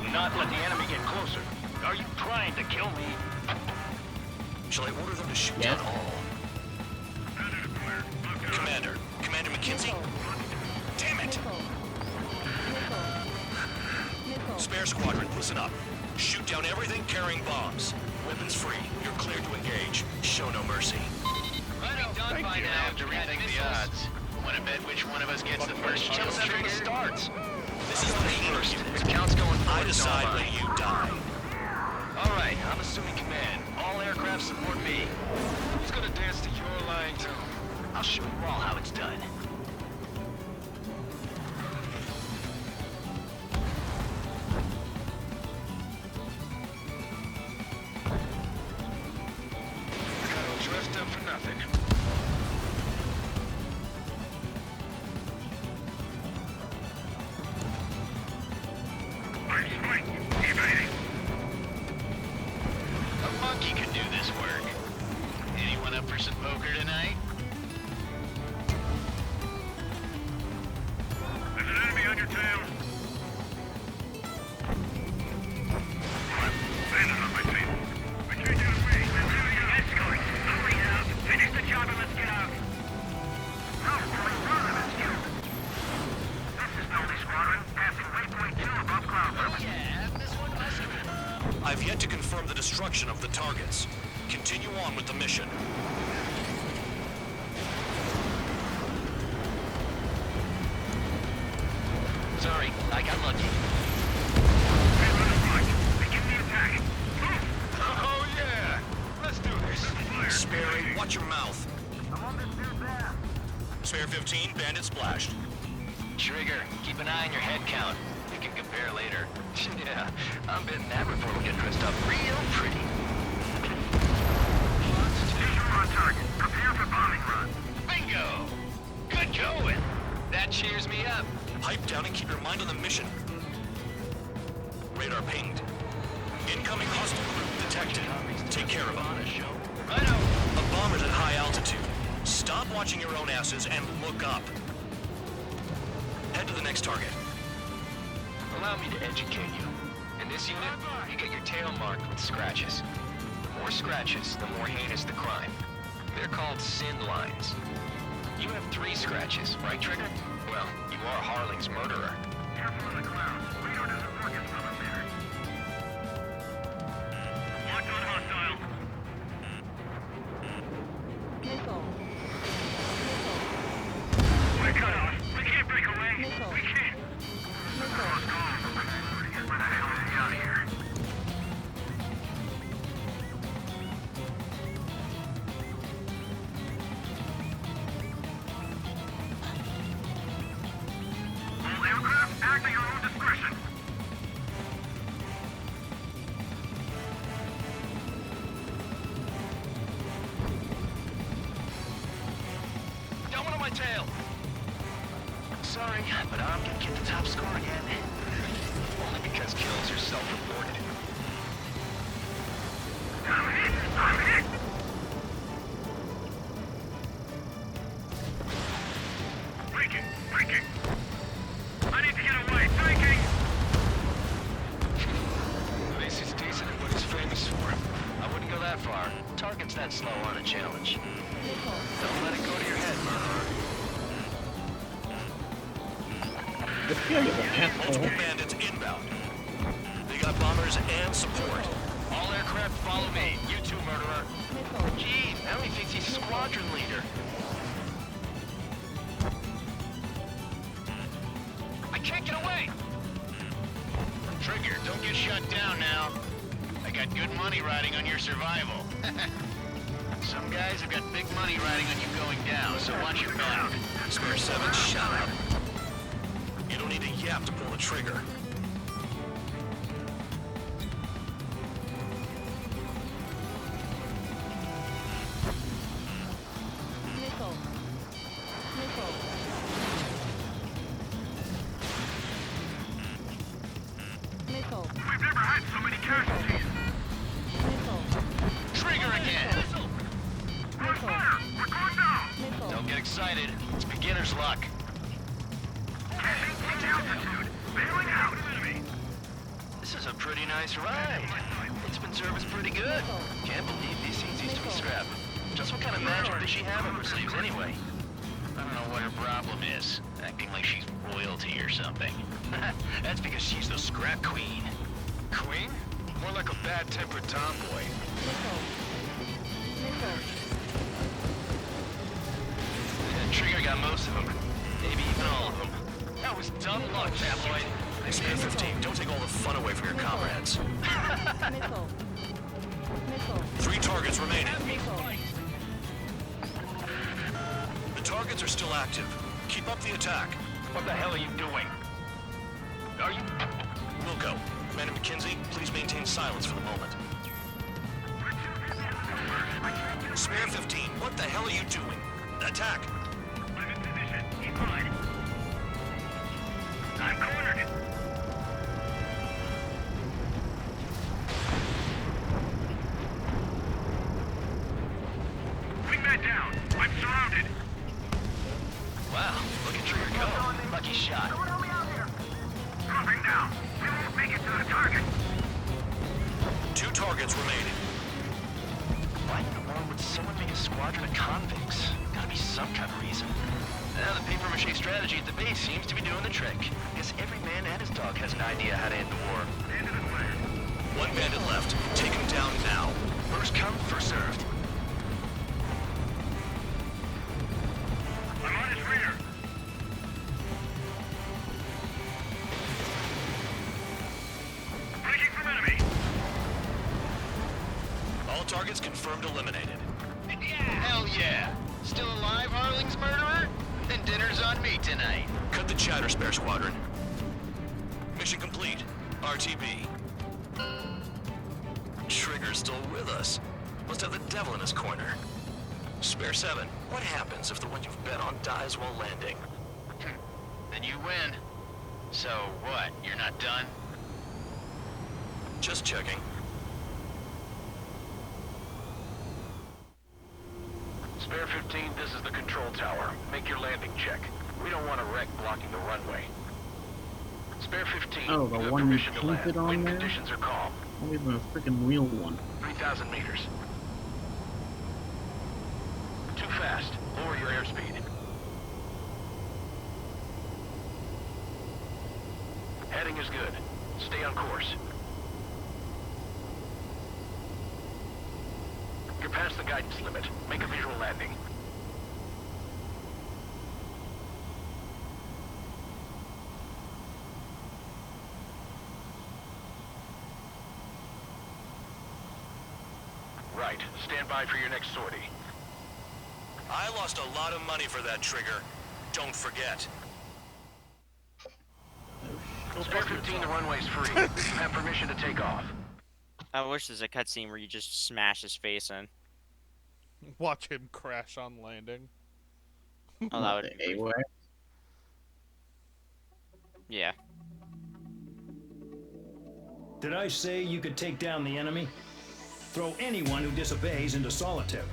Do not let the enemy get closer. Are you trying to kill me? Shall I order them to shoot Yes. down all? Commander McKenzie? Damn it! Spare squadron, listen up. Shoot down everything carrying bombs. Weapons free. You're cleared to engage. Show no mercy. Righto. Done by now. I have to rethink the odds. Want to bet which one of us gets the first kill trigger? starts. This is the First, first. the count's going I forward, decide so am I. when you die. All right, I'm assuming command. All aircraft support me. Who's gonna dance to your line too? I'll show you all how it's done. Got all dressed up for nothing. A monkey could do this work. Anyone up for some poker tonight? There's an enemy on your tail. Landed on my feet. We can't get away. We're losing our escort. Hurry up. Finish the job and let's get out. No, run, let's go. This is Noli Squadron, passing waypoint 2 above cloud level. Yeah, this one must have. I've yet to confirm the destruction of the targets. Continue on with the mission. Sorry, I got lucky. Hey, run the front. Begin the attack. Move! Oh yeah! Let's do this. Sperry, watch your mouth. I'm on this dude's ass. Spare 15, bandit splashed. Trigger, keep an eye on your head count. We can compare later. Yeah, I'm betting that before we get dressed up real pretty. Station on target. Prepare for bombing run. Bingo! Good going. That cheers me up. Pipe down and keep your mind on the mission. Radar pinged. Incoming hostile group detected. Take care of them. Righto. A bomber's at high altitude. Stop watching your own asses and look up. Head to the next target. Allow me to educate you. In this unit, you get your tail marked with scratches. The more scratches, the more heinous the crime. They're called sin lines. You have 3 scratches, right, Trigger? Well, you are Harling's murderer. Careful of the clouds. Radar doesn't work as well up there. Locked on hostile. Missile. We're cut off. We can't break away. Missile. We can't. Cross call. Where the hell is he out here? All aircraft, act at your own discretion. my tail. Sorry, but I'm gonna get the top score again. Only because kills are self-reported. I'm hit! I'm hit! Breaking! Breaking! I need to get away! Breaking! This is decent at what he's famous for. I wouldn't go that far. Targets that slow on a challenge. Don't let it go to your head, murderer. This guy is an Multiple asshole. bandits inbound. They got bombers and support. All aircraft follow me. You too, murderer. Gee, now he thinks he's squadron leader. I can't get away! Trigger, don't get shut down now. I got good money riding on your survival. Some guys have got big money riding on you going down, so watch your back. Spare 7, shut up. You don't need a yap to pull the trigger. Missile. Missile. Missile. We've never had so many casualties! Missile. Trigger again! We're fire! We're going down! Missile. Don't get excited. It's beginner's luck. Catching altitude! Bailing out! Enemy! This is a pretty nice ride. It's been serviced pretty good. Can't believe these things used to be scrap. Just what kind of magic does she have up her sleeves anyway? I don't know what her problem is. Acting like she's royalty or something. That's because she's the scrap queen. Queen? More like a bad-tempered tomboy. Missile. Missile. Trigger got most of them. Maybe even all of them. That was dumb luck, tabloid. Spare 15, don't take all the fun away from your comrades. Missile. Missile. 3 targets remaining. Missile. The targets are still active. Keep up the attack. What the hell are you doing? Are you... Wilco, Commander McKenzie, please maintain silence for the moment. Spare 15, what the hell are you doing? Attack! I'm in position. Keep hiding. I'm cornered. Wingman down. I'm surrounded. Wow, look at Trigger go. Lucky shot. Dropping down. We won't make it to the target. 2 targets remaining. Why in the world would someone make a squadron of convicts? Gotta be some kind of reason. Now the paper-mache strategy at the base seems to be doing the trick. Guess every man and his dog has an idea how to end the war. End of the way. 1 bandit left. Take him down now. First come, first served. I'm on his rear. Breaking from enemy. All targets confirmed eliminated. Hell yeah! Still alive, Harling's murderer? Then dinner's on me tonight. Cut the chatter, Spare Squadron. Mission complete. RTB. Trigger's still with us. Must have the devil in his corner. Spare 7, what happens if the one you've bet on dies while landing? Then you win. So what, you're not done? Just checking. Spare 15, this is the control tower. Make your landing check. We don't want a wreck blocking the runway. Spare 15, Oh, the you have one you permission to land. painted on Wind there? conditions are calm. Not even a freaking real one. 3,000 meters. Too fast. Lower your airspeed. Heading is good. Stay on course. You're past the guidance limit. Make a visual landing. Right. Stand by for your next sortie. I lost a lot of money for that trigger. Don't forget. Spare 15, the runway's free. You have permission to take off. I wish there's a cutscene where you just smash his face in. Watch him crash on landing. Oh, that would The be pretty AWACS? Yeah. Did I say you could take down the enemy? Throw anyone who disobeys into solitary.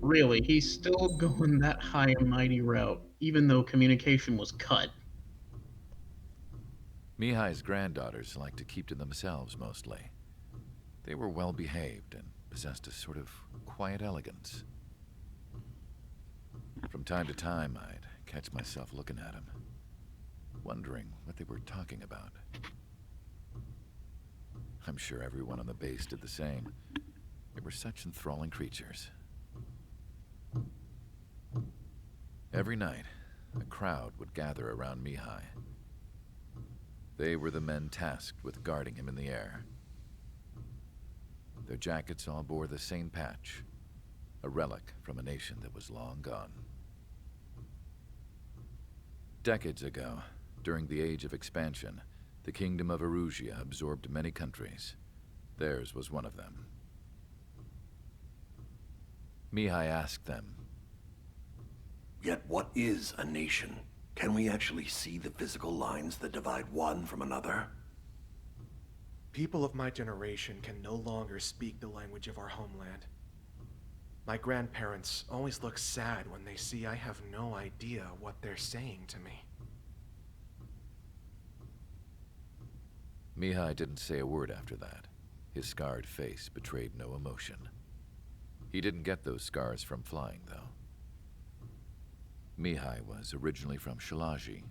Really, he's still going that high and mighty route, even though communication was cut. Mihai's granddaughters liked to keep to themselves mostly. They were well behaved and possessed a sort of quiet elegance. From time to time, I'd catch myself looking at them, wondering what they were talking about. I'm sure everyone on the base did the same. They were such enthralling creatures. Every night, a crowd would gather around Mihai. They were the men tasked with guarding him in the air. Their jackets all bore the same patch, a relic from a nation that was long gone. Decades ago, during the Age of Expansion, the Kingdom of Erusia absorbed many countries. Theirs was one of them. Mihai asked them, "Yet what is a nation? Can we actually see the physical lines that divide one from another?" People of my generation can no longer speak the language of our homeland. My grandparents always look sad when they see I have no idea what they're saying to me. Mihai didn't say a word after that. His scarred face betrayed no emotion. He didn't get those scars from flying, though. Mihai was originally from Shalaji.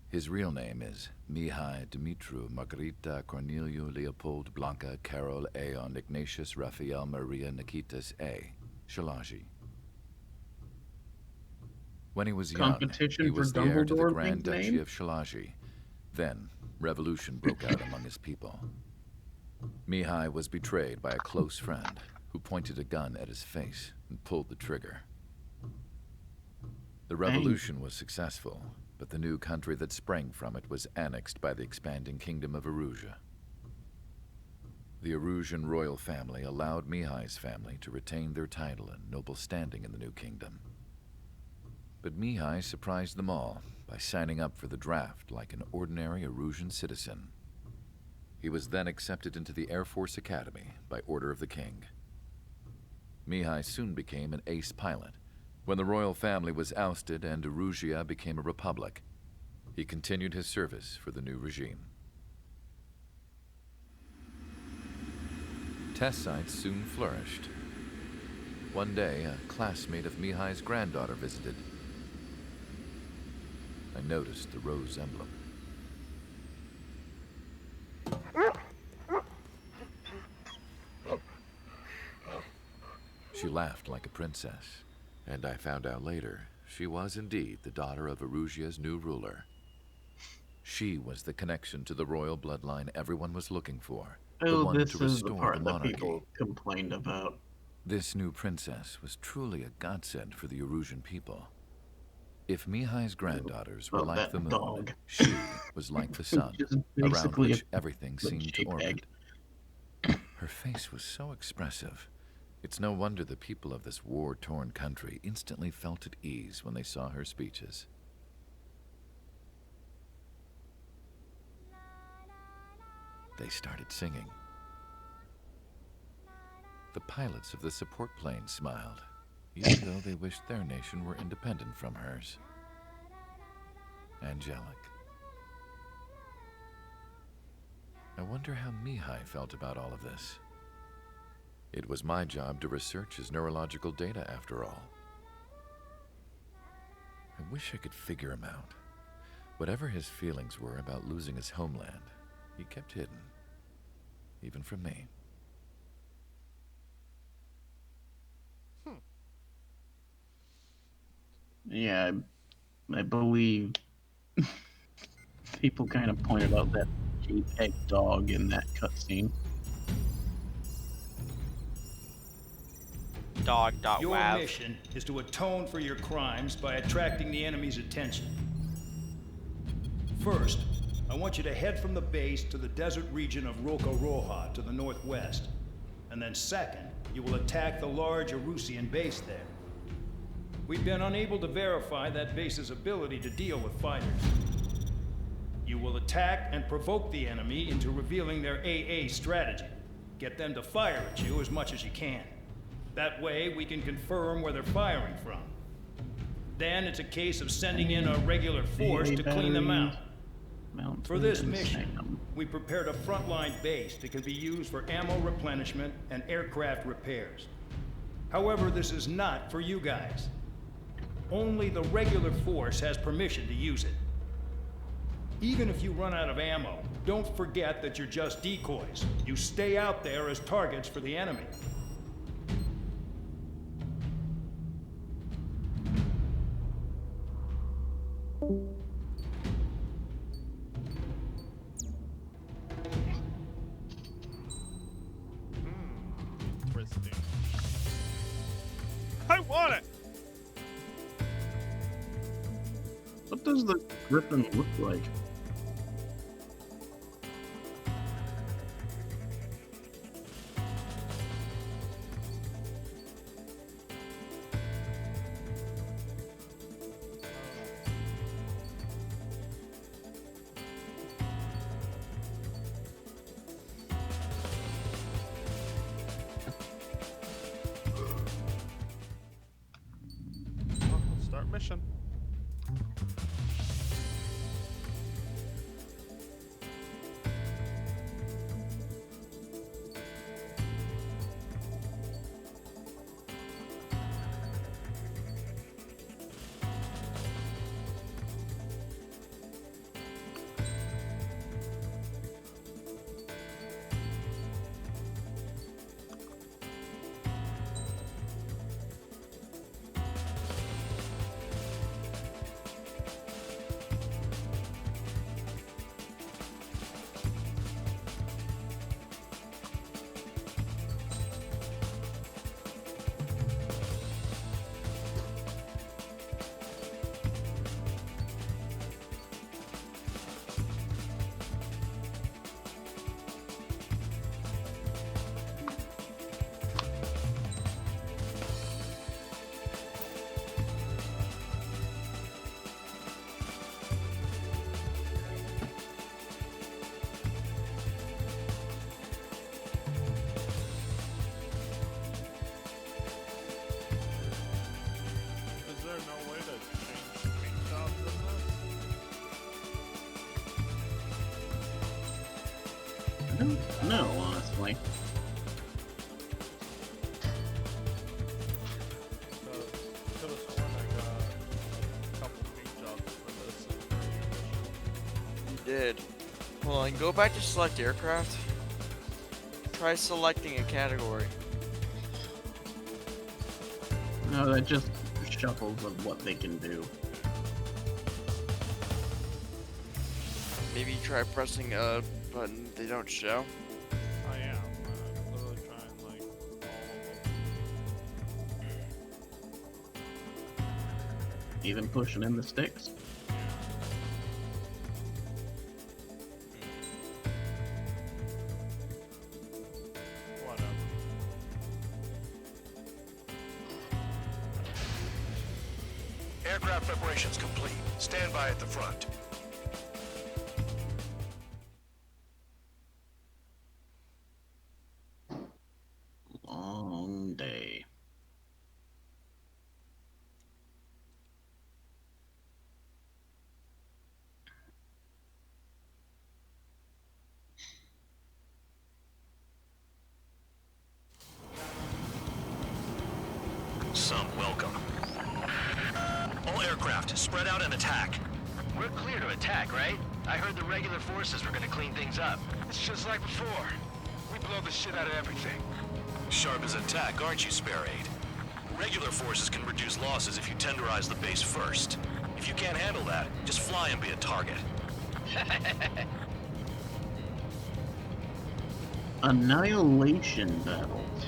His real name is Mihai Dumitru Margarita Corneliu Leopold Blanca Carol Aeon Ignatius Raphael Maria Nikitas A. Shalaji. When he was young, Competition he was for the heir to the Dumbledore Grand being Duchy named? of Shalaji. Then, revolution broke out among his people. Mihai was betrayed by a close friend who pointed a gun at his face and pulled the trigger. The revolution was successful, but the new country that sprang from it was annexed by the expanding Kingdom of Erusia. The Erusian royal family allowed Mihai's family to retain their title and noble standing in the new kingdom. But Mihai surprised them all by signing up for the draft like an ordinary Erusian citizen. He was then accepted into the Air Force Academy by order of the king. Mihai soon became an ace pilot. When the royal family was ousted and Erusia became a republic, he continued his service for the new regime. Test sites soon flourished. One day, a classmate of Mihai's granddaughter visited. I noticed the rose emblem. She laughed like a princess, and I found out later she was indeed the daughter of Erusia's new ruler. She was the connection to the royal bloodline everyone was looking for, the Oh, one this to is the restore part the that monarchy. people complained about. This new princess was truly a godsend for the Erusian people. If Mihai's granddaughters were Oh, like that the moon, dog. she was like the sun, Just around basically which a everything seemed to JPEG. orbit. Her face was so expressive. It's no wonder the people of this war-torn country instantly felt at ease when they saw her speeches. They started singing. The pilots of the support plane smiled, even though they wished their nation were independent from hers. Angelic. I wonder how Mihai felt about all of this. It was my job to research his neurological data, after all. I wish I could figure him out. Whatever his feelings were about losing his homeland, he kept hidden, even from me. Yeah, I believe people kind of pointed out that JPEG dog in that cutscene. Your Dog.wav. mission is to atone for your crimes by attracting the enemy's attention. First, I want you to head from the base to the desert region of Roca-Roja to the northwest. And then second, you will attack the large Erusian base there. We've been unable to verify that base's ability to deal with fighters. You will attack and provoke the enemy into revealing their AA strategy. Get them to fire at you as much as you can. That way, we can confirm where they're firing from. Then it's a case of sending in a regular force to clean them out. For this mission, we prepared a frontline base that can be used for ammo replenishment and aircraft repairs. However, this is not for you guys. Only the regular force has permission to use it. Even if you run out of ammo, don't forget that you're just decoys. You stay out there as targets for the enemy. Interesting. I want it! What does the Griffin look like? Well, let's start mission. Is there no way to change paint jobs in this? I don't know, honestly. Could have sworn I got a couple paint jobs for this. You did. Hold on, go back to select aircraft. Try selecting a category. No, that just shuffles of what they can do. Maybe try pressing a button they don't show. I am. I'm literally trying like all of them. Even pushing in the sticks. Whatever. Aircraft preparations complete. Stand by at the front. Long day. Some welcome. All aircraft, spread out and attack. We're clear to attack, right? I heard the regular forces were gonna clean things up. It's just like before. We blow the shit out of everything. Sharp as attack, aren't you, Spare Aid? Regular forces can reduce losses if you tenderize the base first. If you can't handle that, just fly and be a target. Annihilation battles.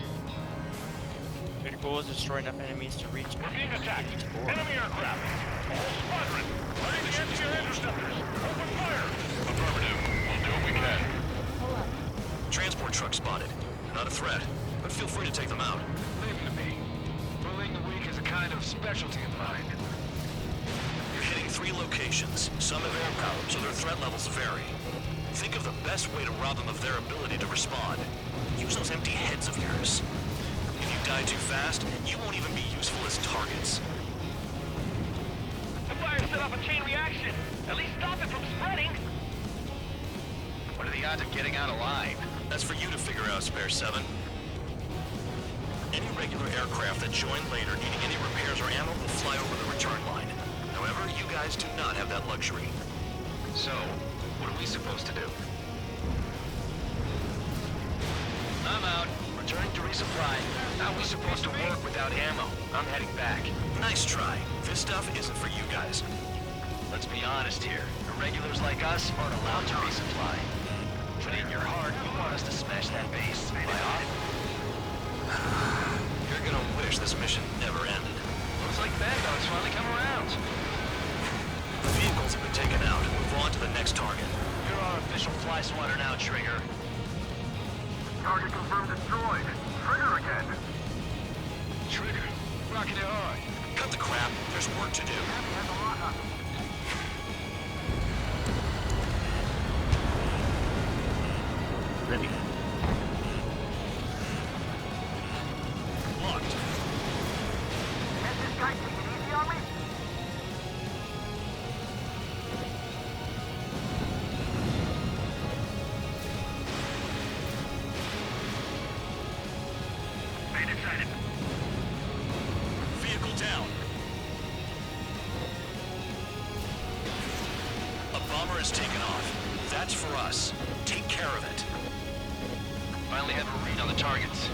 Your goal is to destroy enough enemies to reach. We're being attacked. Enemy aircraft. Whole squadron. Running against your interceptors. Open fire. Affirmative. a threat, but feel free to take them out. Leave them to me. Bullying the weak is a kind of specialty of mine. You're hitting 3 locations. Some have air power, so their threat levels vary. Think of the best way to rob them of their ability to respond. Use those empty heads of yours. If you die too fast, you won't even be useful as targets. The fire set off a chain reaction. At least stop it from spreading. What are the odds of getting out alive? That's for you to figure out, Spare 7. Any regular aircraft that join later needing any repairs or ammo will fly over the return line. However, you guys do not have that luxury. So, what are we supposed to do? I'm out. Returning to resupply. How are we supposed to work without ammo? I'm heading back. Nice try. This stuff isn't for you guys. Let's be honest here. Irregulars like us aren't allowed to resupply. But in your heart, you want us to smash that base. Am I off? You're gonna wish this mission never ended. Looks like bad dogs finally come around. The vehicles have been taken out. Move on to the next target. You're our official fly swatter now, Trigger. Target confirmed destroyed. Trigger again. Trigger, rocking it hard. Cut the crap. There's work to do. Has a lock on. Ready. Locked. Has this guy taken easy on me? Made it sighted. Vehicle down. A bomber is taken off. That's for us. Take care of it. Finally have a read on the targets.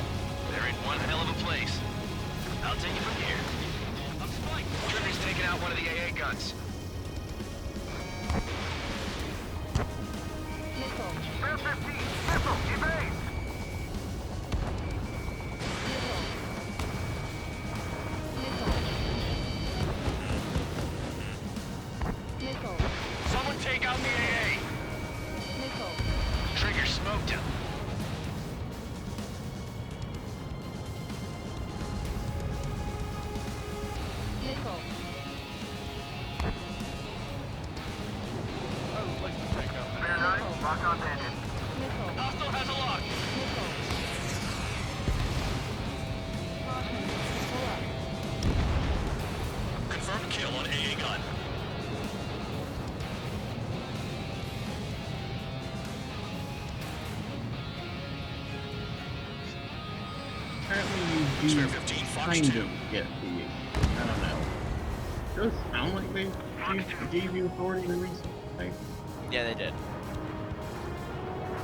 They're in one hell of a place. I'll take it from here. I'm spiked. Trigger's taking out one of the AA guns. Missile. Spare 15. Missile. Evade. Missile. Missile. Someone take out the AA. Missile. Trigger smoked him. Missile. I would like to take out Spare 9. Lock on bandit. Missile. Hostile has a lock. Missile. Caution. Pull up. Confirmed kill on AA gun. Apparently you Spare do 15, Fox kind 2. of get the, I don't know. Does sound like they gave you authority to resupply? Yeah, they did.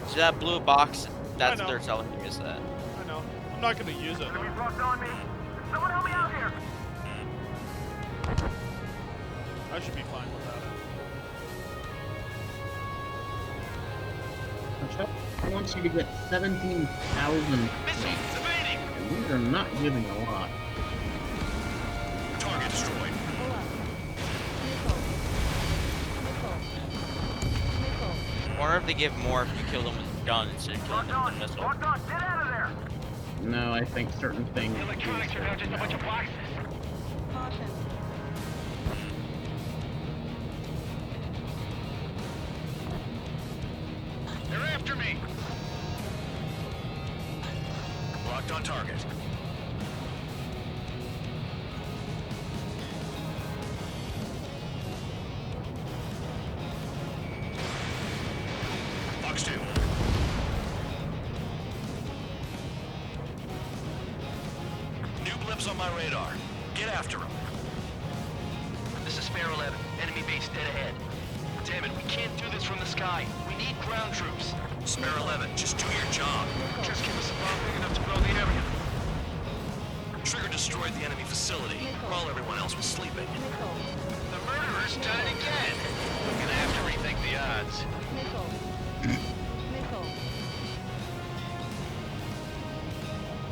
So that blue box, that's know. what they're telling you is that. I know. I'm not gonna use it. Enemies locked on me. Someone help me out here. I should be fine without it. I want you to get 17,000. Missile, evading. These are not giving a lot. Target destroyed. Pull up. Missile. Missile. Missile. I wonder if they give more if you kill them with a gun instead of killing them with a missile. Locked on. Get out of there. No, I think certain things. The electronics are now just a bunch of boxes. Caution. They're after me. Locked on target. Fox 2. New blips on my radar. Get after them. This is Spare 11. Enemy base dead ahead. Damn it, we can't do this from the sky. We need ground troops. Spare 11, just do your job. Just give us a bomb big enough to blow the area. Trigger destroyed the enemy facility while everyone else was sleeping. Missile. The murderer's done it again. I'm gonna have to rethink the odds. Missile. Missile.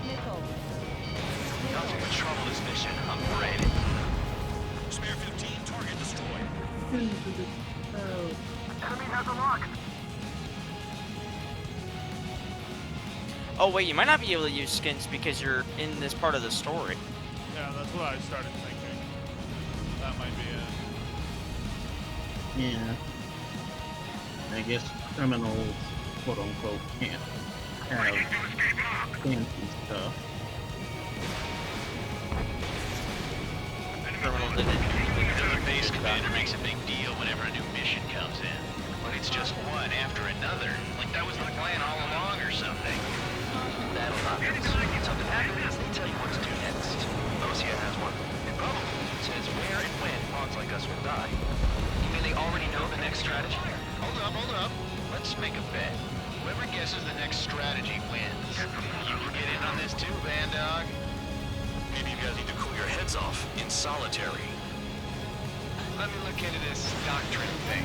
Missile. Nothing but trouble this mission. I'm ready. Spare 15, target destroyed. Enemy has a lock. Oh wait, you might not be able to use skins because you're in this part of the story. Yeah, that's what I started thinking. That might be it. Yeah. I guess criminals, quote unquote, can't have fancy stuff. Criminals didn't. The base commander makes a big deal whenever a new mission comes in. But it's just one after another. Like that was the plan all along or something. Battle options. Something happens, they tell you what to do next. Lucia has one. It probably says where and when pawns like us will die. You mean they already know the next strategy? Hold up. Let's make a bet. Whoever guesses the next strategy wins. You can get in on this too, Band Dog. Maybe you guys need to cool your heads off in solitary. Let me look into this doctrine thing.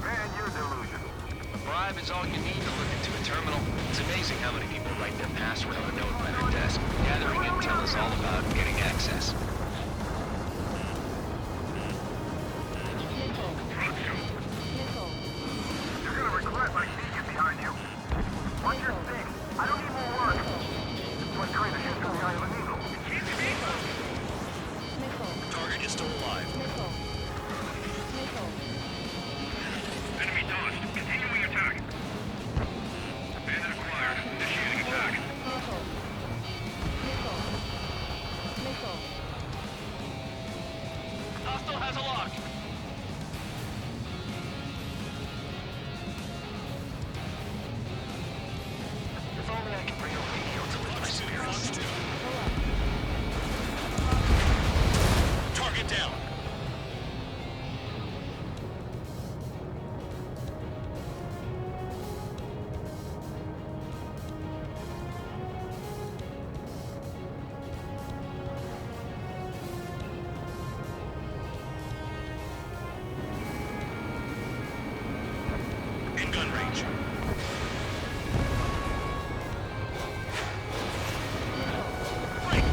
Man, you're delusional. A bribe is all you need to look into a terminal. It's amazing how many people write their password on a note by their desk. Gathering intel is all about getting access. You're gonna regret letting me get behind you. Watch your six. I don't need more work. This one trying to shoot through the eye of an eagle. Target is still alive. Enemy dodged. Continuing attack. Bandit acquired. Initiating attack. Hostile has a lock. If only I could bring a radio to lift my spirits. Target down. In gun range. Break!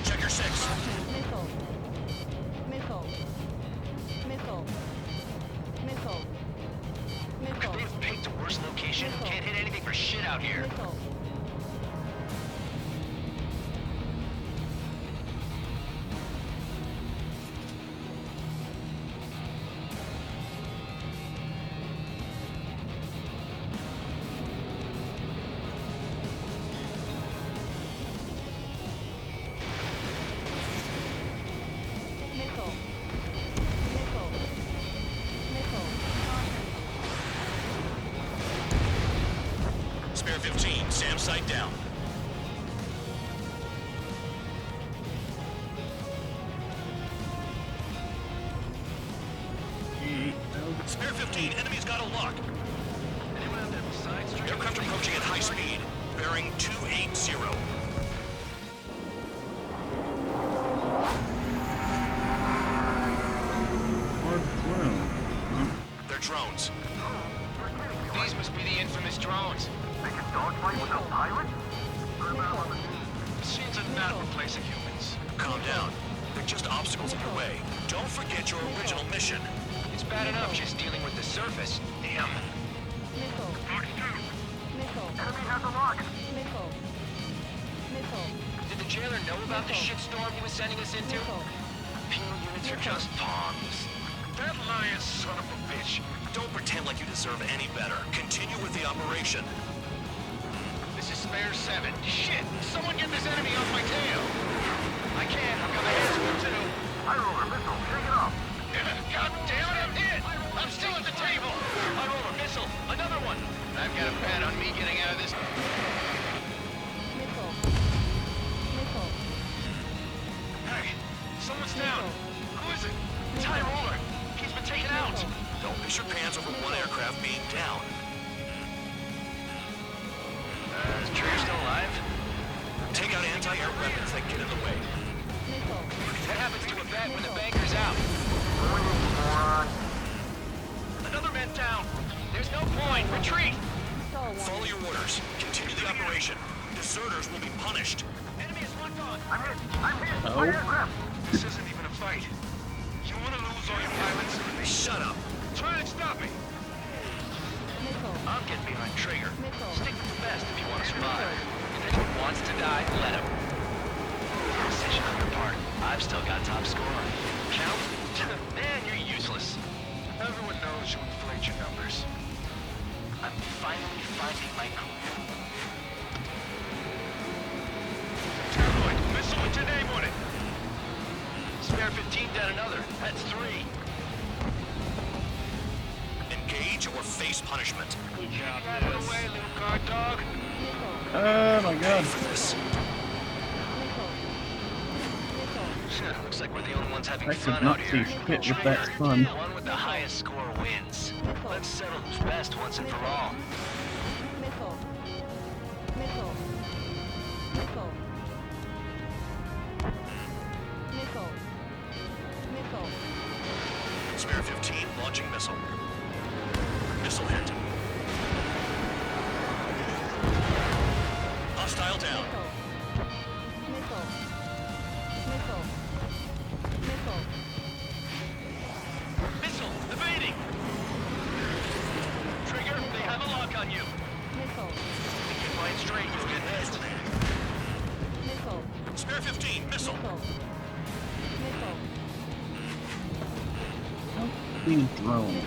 Check your six. They've picked the worst location. Can't hit anything for shit out here. Spare 15. SAM site down. Spare 15. Enemy's got a lock. Anyone out there besides Striker? Aircraft approaching at high speed. Bearing 280. They're drones. These must be the infamous drones. They can dogfight without pilots? Machines are not replacing humans. Calm down. They're just obstacles in your way. Don't forget your original mission. It's bad enough just dealing with the surface. Damn. Fox 2. Enemy has a lock. Did the jailer know about the shitstorm he was sending us into? Penal units are just pawns. That lying son of a bitch. Don't pretend like you deserve any better. Continue with the operation. This is Spare 7. Shit! Someone get this enemy off my tail! I can't. I've got my hands full too. I roll a missile. Shake it off. God damn it, I'm hit! I'm still at the table! I roll a missile. Another one. I've got a bet on me getting out of this. Hey, someone's down. Who is it? Ty Roller. He's been taken out. Don't piss your pants over one aircraft being down. Is Trigger still alive? Take out anti-air weapons that get in the way. That happens to a bat when the banker's out. Another man down. There's no point. Retreat. Follow your orders. Continue the operation. Deserters will be punished. Enemy is locked on. I'm hit. Oh. My aircraft. This isn't even a fight. You want to lose all your pilots? Shut up. Try and stop me. I'm getting behind Trigger. Stick with the best if you want to survive. If anyone wants to die, let him. Decision on your part. I've still got top score. Count? Man, you're useless. Everyone knows you inflate your numbers. I'm finally finding my groove. Tabloid, missile with your name on it. Spare 15 down another. That's 3. Engage or face punishment. Out of the way, little guard dog. Oh my god. For this. Looks like we're the only ones having I fun could not out see here. shit with that Trigger, fun. the one with the highest score wins. Let's settle who's best once and for all. Missile. Missile. Missile. Missile. Missile. Spare 15, launching missile. Missile hit. Hostile down. Missile. Missile. Missile. Missile, evading! Trigger, they have a lock on you. Missile. If you find straight, you'll get hit. Missile. Spare 15, missile. Missile. These drones.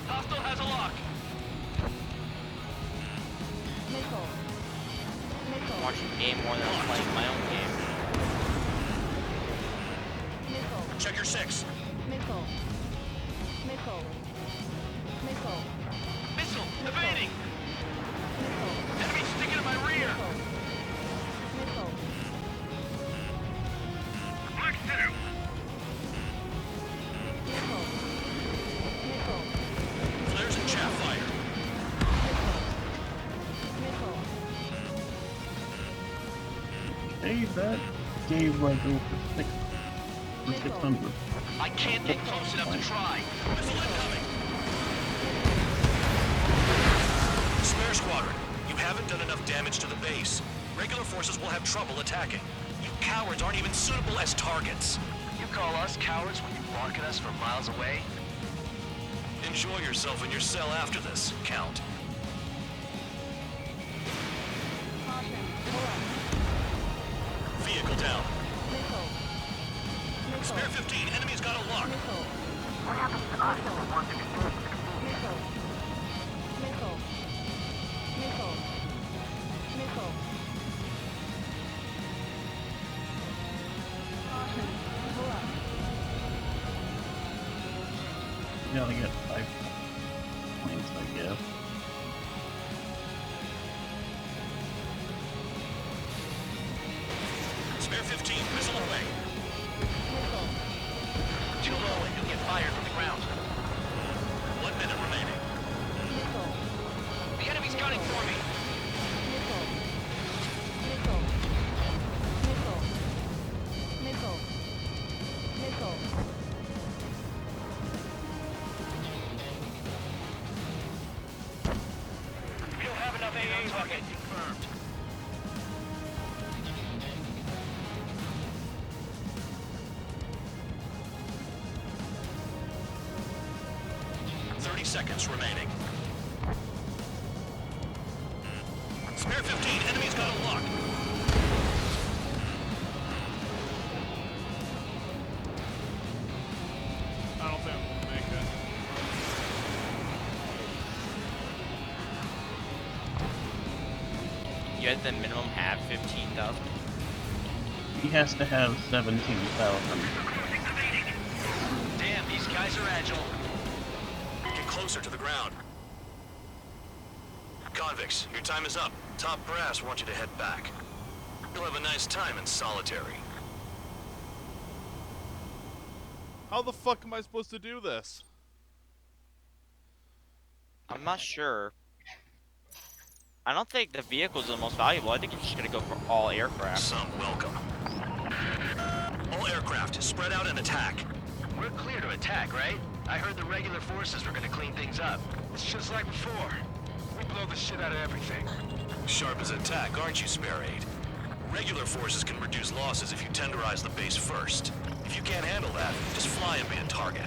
Hostile has a lock. Missile. I'm watching the game more than I'm playing my own game. Missile. Check your 6. Missile. Missile. Missile. Missile, evading! Missile. Enemy sticking in my rear! Missile. Black Center. Missile. Missile. Flares and chaff fire. Missile. Hey, that gave like over 600. I can't get close enough to try. Missile incoming. Spare squadron, you haven't done enough damage to the base. Regular forces will have trouble attacking. You cowards aren't even suitable as targets. You call us cowards when you bark at us from miles away? Enjoy yourself in your cell after this, Count. Vehicle down. Missile. Missile. Spare 15, enemy's got a lock. Missile. What happens to us if we want to escape? Missile. Missile. Missile. Missile. Caution. Pull up. You gotta get 5 points, I guess. Spare 15, missile away. Missile. Too low and you'll get fired from the ground. 1 minute remaining. Missile. The enemy's gunning for me. Missile. Missile. Missile. Missile. Missile. We don't have enough AA target confirmed. Seconds remaining. Spare 15, enemy's got a lock. I don't think I'm gonna make it. You at the minimum have 15,000. He has to have 17,000. Damn, these guys are agile. Get closer to the ground. Convicts, your time is up. Top brass wants you to head back. You'll have a nice time in solitary. How the fuck am I supposed to do this? I'm not sure. I don't think the vehicles are the most valuable. I think you're just gonna go for all aircraft. Some welcome. All aircraft, spread out and attack. We're clear to attack, right? I heard the regular forces were gonna clean things up. It's just like before. We blow the shit out of everything. Sharp as a tack, aren't you, Spare 8? Regular forces can reduce losses if you tenderize the base first. If you can't handle that, just fly and be a target.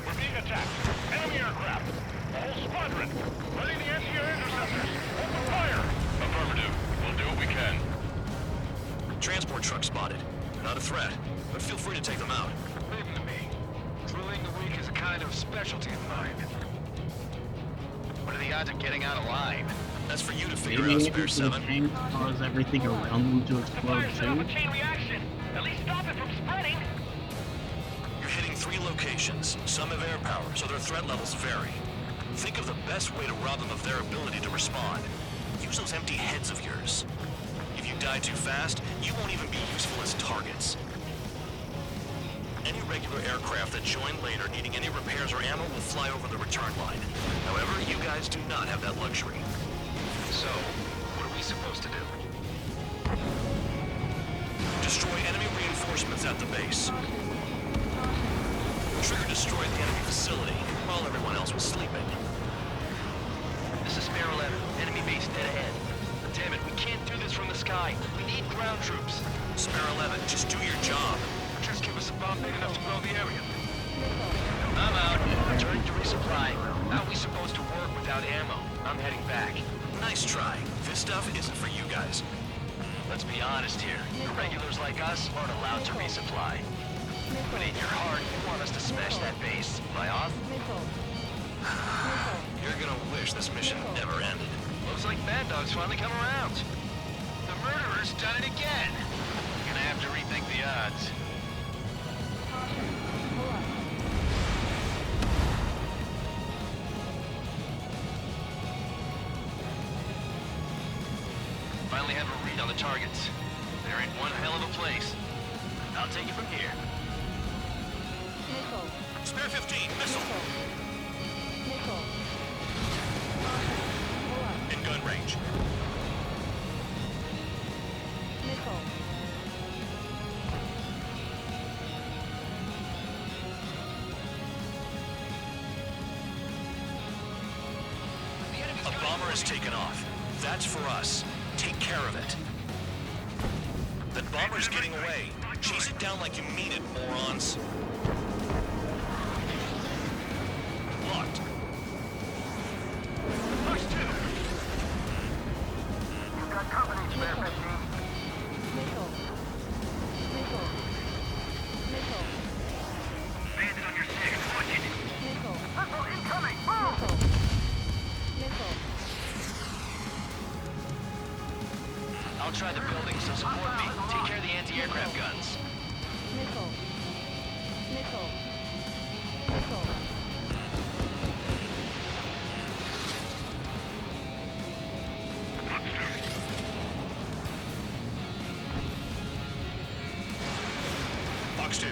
We're being attacked. Enemy aircraft. A whole squadron. Ready the anti-air interceptors. Open fire. Affirmative. We'll do what we can. Transport truck spotted. Not a threat, but feel free to take them out. Leave them to me. Drilling the weak is a kind of specialty of mine. What are the odds of getting out alive? That's for you to figure Maybe out, it Spare can 7. change cause everything around them to explode Fire set up too. a chain reaction. At least stop it from spreading. You're hitting 3 locations. Some have air power, so their threat levels vary. Think of the best way to rob them of their ability to respond. Use those empty heads of yours. If you die too fast, you won't even be useful as targets. Any regular aircraft that join later needing any repairs or ammo will fly over the return line. However, you guys do not have that luxury. So, what are we supposed to do? Destroy enemy reinforcements at the base. Trigger destroyed the enemy facility while everyone else was sleeping. This is Spare 11. Enemy base dead ahead. Damn it, we can't do this from the sky. We need ground troops. Spare 11, just do your job. Just give us a bomb big enough to blow the area. I'm out. Returning to resupply. How are we supposed to work without ammo? I'm heading back. Nice try. This stuff isn't for you guys. Let's be honest here. The regulars like us aren't allowed to resupply. But in your heart, you want us to smash that base. Am I off? You're gonna wish this mission never ended. Looks like Bad Dog's finally come around. The murderer's done it again. Gonna have to rethink the odds. Finally have a read on the targets. They're in one hell of a place. I'll take it from here. Spare 15, missile. In gun range. A bomber has taken off. That's for us. Take care of it. That bomber's getting away. Chase it down like you mean it, morons. Locked. Push 2. You've got company, Spare 15. Bandit on your 6. Watch it. Missile incoming. Boom! I'll try the building, so support me. Take care of the anti-aircraft guns. Box 2.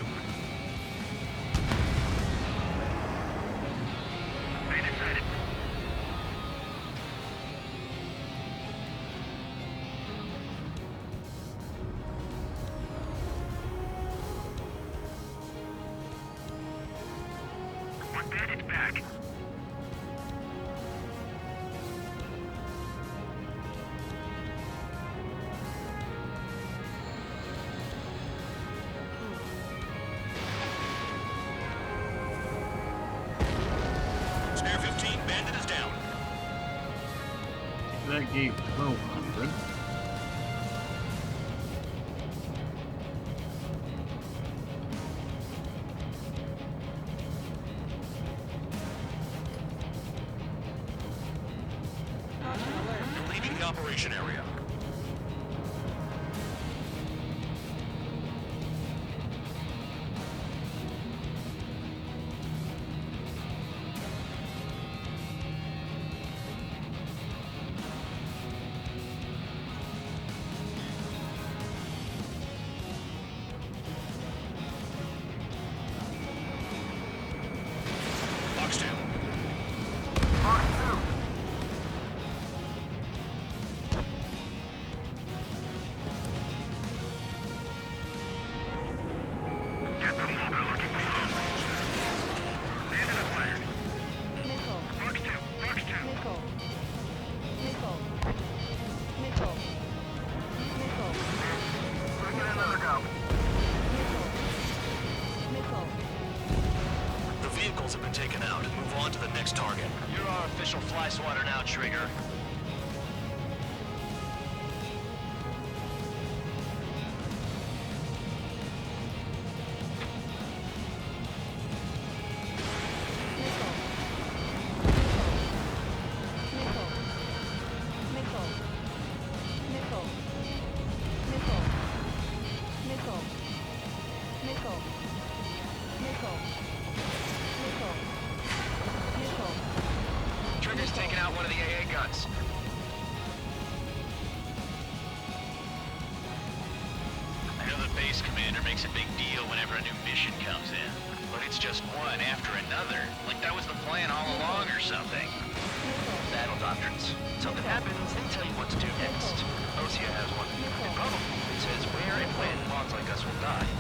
Bandit sighted. One bandit's back. Spare 15, bandit is down. That gave 1,200. Leaving the operation area. Box 2. Box 2. vehicles have been taken out. Move on to the next target. You're our official fly swatter now, Trigger. Trigger's taking out one of the AA guns. I know the base commander makes a big deal whenever a new mission comes in, but it's just one after another. Like that was the plan all along or something. Battle doctrines. Something happens, they tell you what to do next. Osea has one. It probably says where and when pawns like us will die.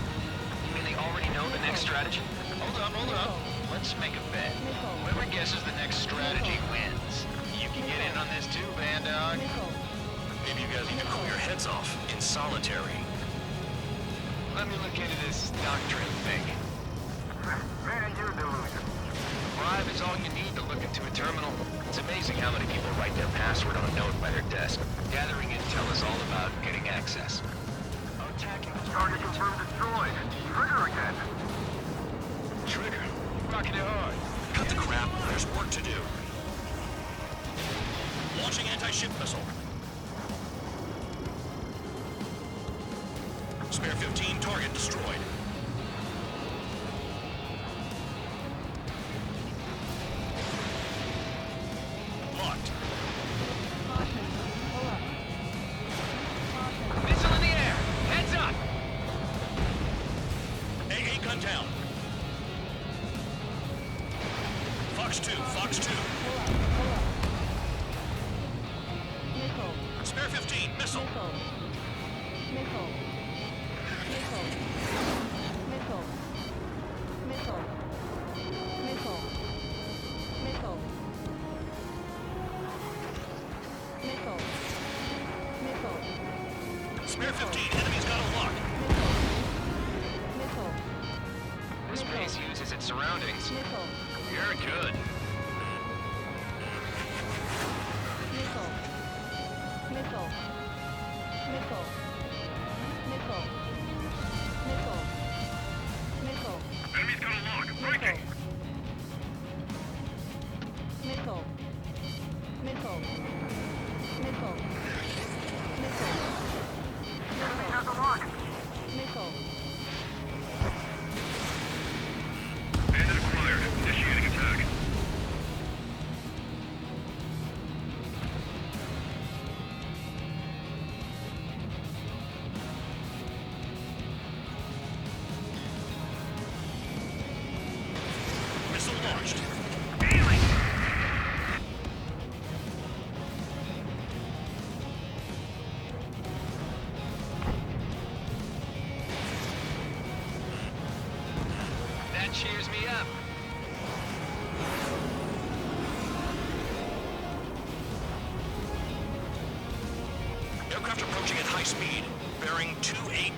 You mean they already know the next strategy? Hold up. Let's make a bet. Whoever guesses the next strategy wins. You can get in on this too, Bandog. Maybe you guys need to cool your heads off in solitary. Let me look into this doctrine thing. Man, you're delusional. Bribe is all you need to look into a terminal. It's amazing how many people write their password on a note by their desk. Gathering intel is all about getting access. Attacking. Target confirmed destroyed. Trigger again. Trigger. Rocking it hard. Cut the crap. There's work to do. Launching anti-ship missile. Spare 15, target destroyed. Locked. Missile in the air. Heads up. AA gun down. Fox 2, Fox 2. Spare 15, missile. Spare 15, enemy's got a lock. This base uses its surroundings. You're good. Enemy's got a lock. Breaking. Enemy has a lock. Bandit acquired. Initiating attack. Missile launched. Ailing. That cheers me up. Aircraft approaching at high speed. Bearing 280.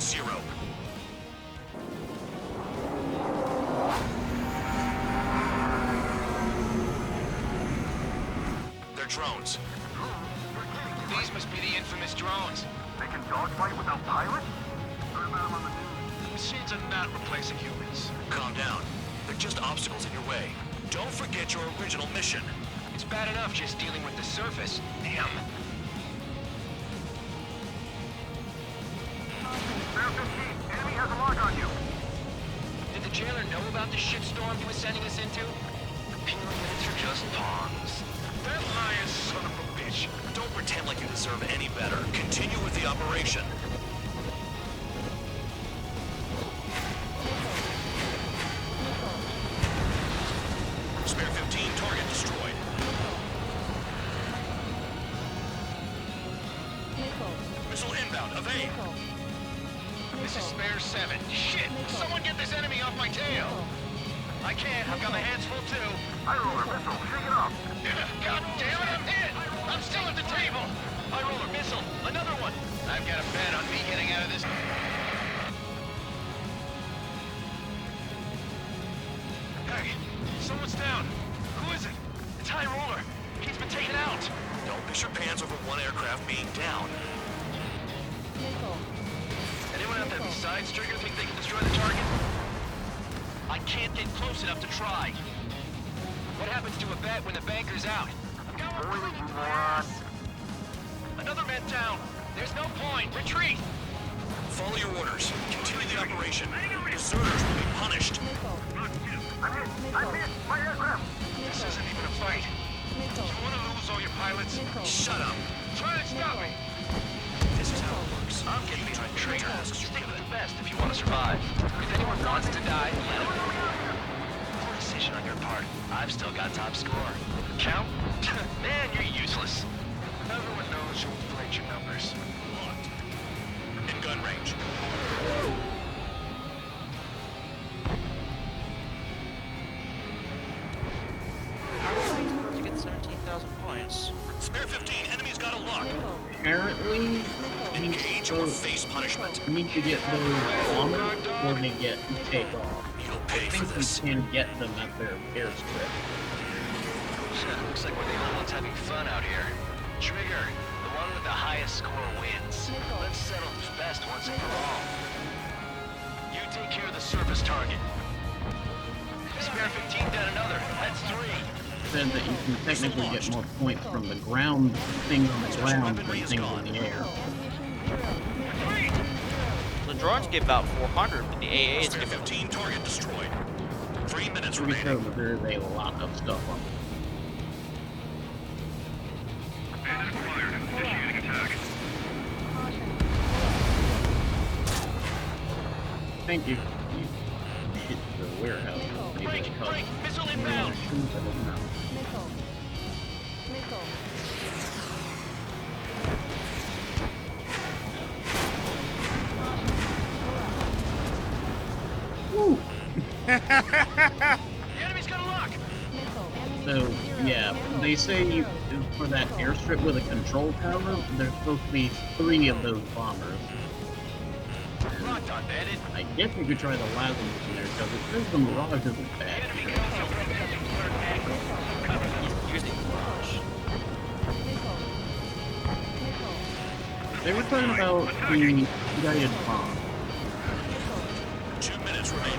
They're drones. These must be the infamous drones. They can dogfight without pilots? Heard about them on the news. Machines are not replacing humans. Calm down. They're just obstacles in your way. Don't forget your original mission. It's bad enough just dealing with the surface. Damn. Spare 15. Enemy has a lock on you. Did the jailer know about the shitstorm he was sending us into? Pyramids are just pawns. That lying son of a bitch. Don't pretend like you deserve any better. Continue with the operation. Spare 15, target destroyed. Missile inbound, evade. This is Spare 7. Shit! Someone get this enemy off my tail! I can't. I've got my hands full too. High roller missile. Shake it off. God damn it, I'm hit! I'm still at the table! High roller missile. Another one. I've got a bet on me getting out of this. Hey, Someone's down. Who is it? It's High Roller. He's been taken out. Don't piss your pants over one aircraft being down. Anyone out there besides Trigger think they can destroy the target? I can't get close enough to try. What happens to a bet when the banker's out? Another man down. There's no point. Retreat! Follow your orders. Continue the operation. Deserters will be punished. This isn't even a fight. You want to lose all your pilots? Shut up. Try to stop me. This is how it works. I'm getting You behind try Trigger. tasks Stick you're with given. the best if you want to survive. If anyone wants to die, let them. Poor decision on your part. I've still got top score. Count? Man, you're useless. Everyone knows you inflate your numbers. Locked. In gun range. You get 17,000 points. Spare 15. Enemies got a lock. Apparently, Engage or face punishment. you need to get those bombers before they get take off. You'll I pay for think this. we can get them at their airstrip. Looks like we're the only ones having fun out here. Trigger, the one with the highest score wins. Let's settle who's best once and for all. You take care of the surface target. Spare 15 down another. That's 3. Said that you can technically get more points from the ground things on the ground than things in the air. The drones give about 400, but the AAs Spare give 15. Target destroyed. 3 minutes Pretty sure remaining. that there is a lot of stuff on it. Thank you. You hit the warehouse. Break! Missile inbound! Woo! The enemy's got a lock! So, yeah, they say for that airstrip with a control tower, there's supposed to be 3 of those bombers. Locked on, bandit. I guess you could try the last one from there, because it says the Mirage isn't bad. using Mirage. They were talking about the guided bomb. 2 minutes remaining.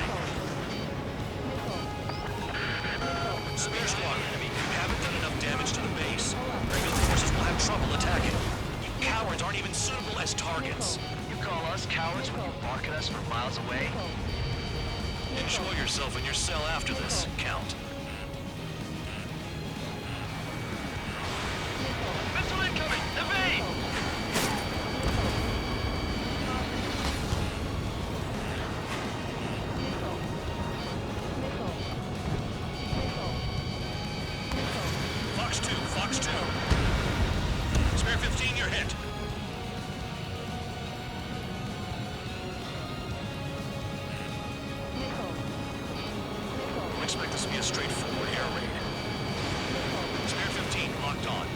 Spare squadron, enemy. You haven't done enough damage to the base. Regular forces will have trouble attacking. You cowards aren't even suitable as targets. You call us cowards when you bark at us from miles away? Enjoy yourself in your cell after this, Count. Missile incoming! Evade! Fox 2, Fox 2. Spare 15, you're hit. Don't expect this to be a straightforward air raid. Spare 15, locked on.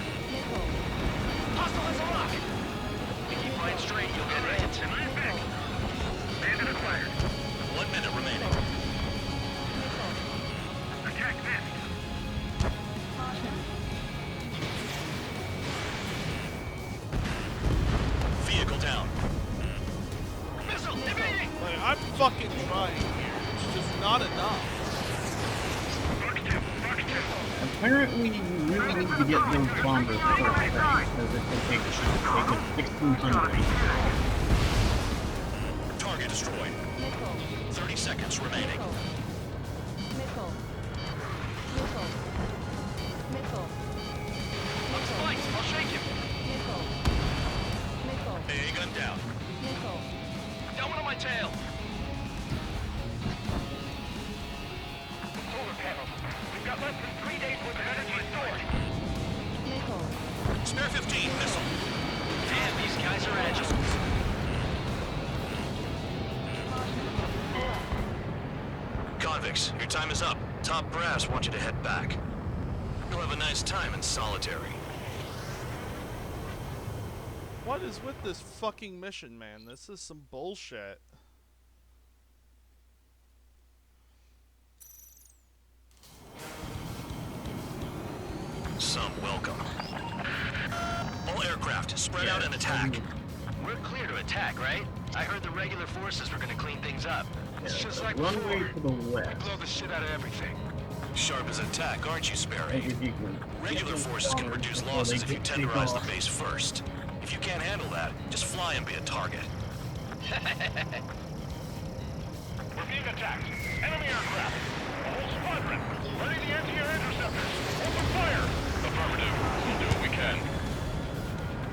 Hostile has a lock! If you fight straight, you'll get hit. Bandit acquired. 1 minute remaining. Attack this. Vehicle down. Missile! Evading! Like, I'm fucking trying here. It's just not enough. Apparently, you really need to get those bombers first, because it can take 1,600. Target destroyed. 30 seconds remaining. On spikes! I'll shake him! A gun down. Got one on my tail! Solar panels. We've got less than 3 days worth of energy stored. Spare 15, missile. Damn, these guys are agile. Convicts, your time is up. Top brass want you to head back. You'll have a nice time in solitary. What is with this fucking mission, man? This is some bullshit. some welcome. All aircraft, spread out and attack. We're clear to attack, right? I heard the regular forces were gonna clean things up. It's just like runway to the west. Blow the shit out of everything. Sharp as a tack, aren't you, Sperry? If you can Regular forces can reduce losses if you tenderize the base first. If you can't handle that, just fly and be a target. We're being attacked. Enemy aircraft. A whole squadron. Ready the anti-air interceptors. Open fire. Affirmative. We'll do what we can.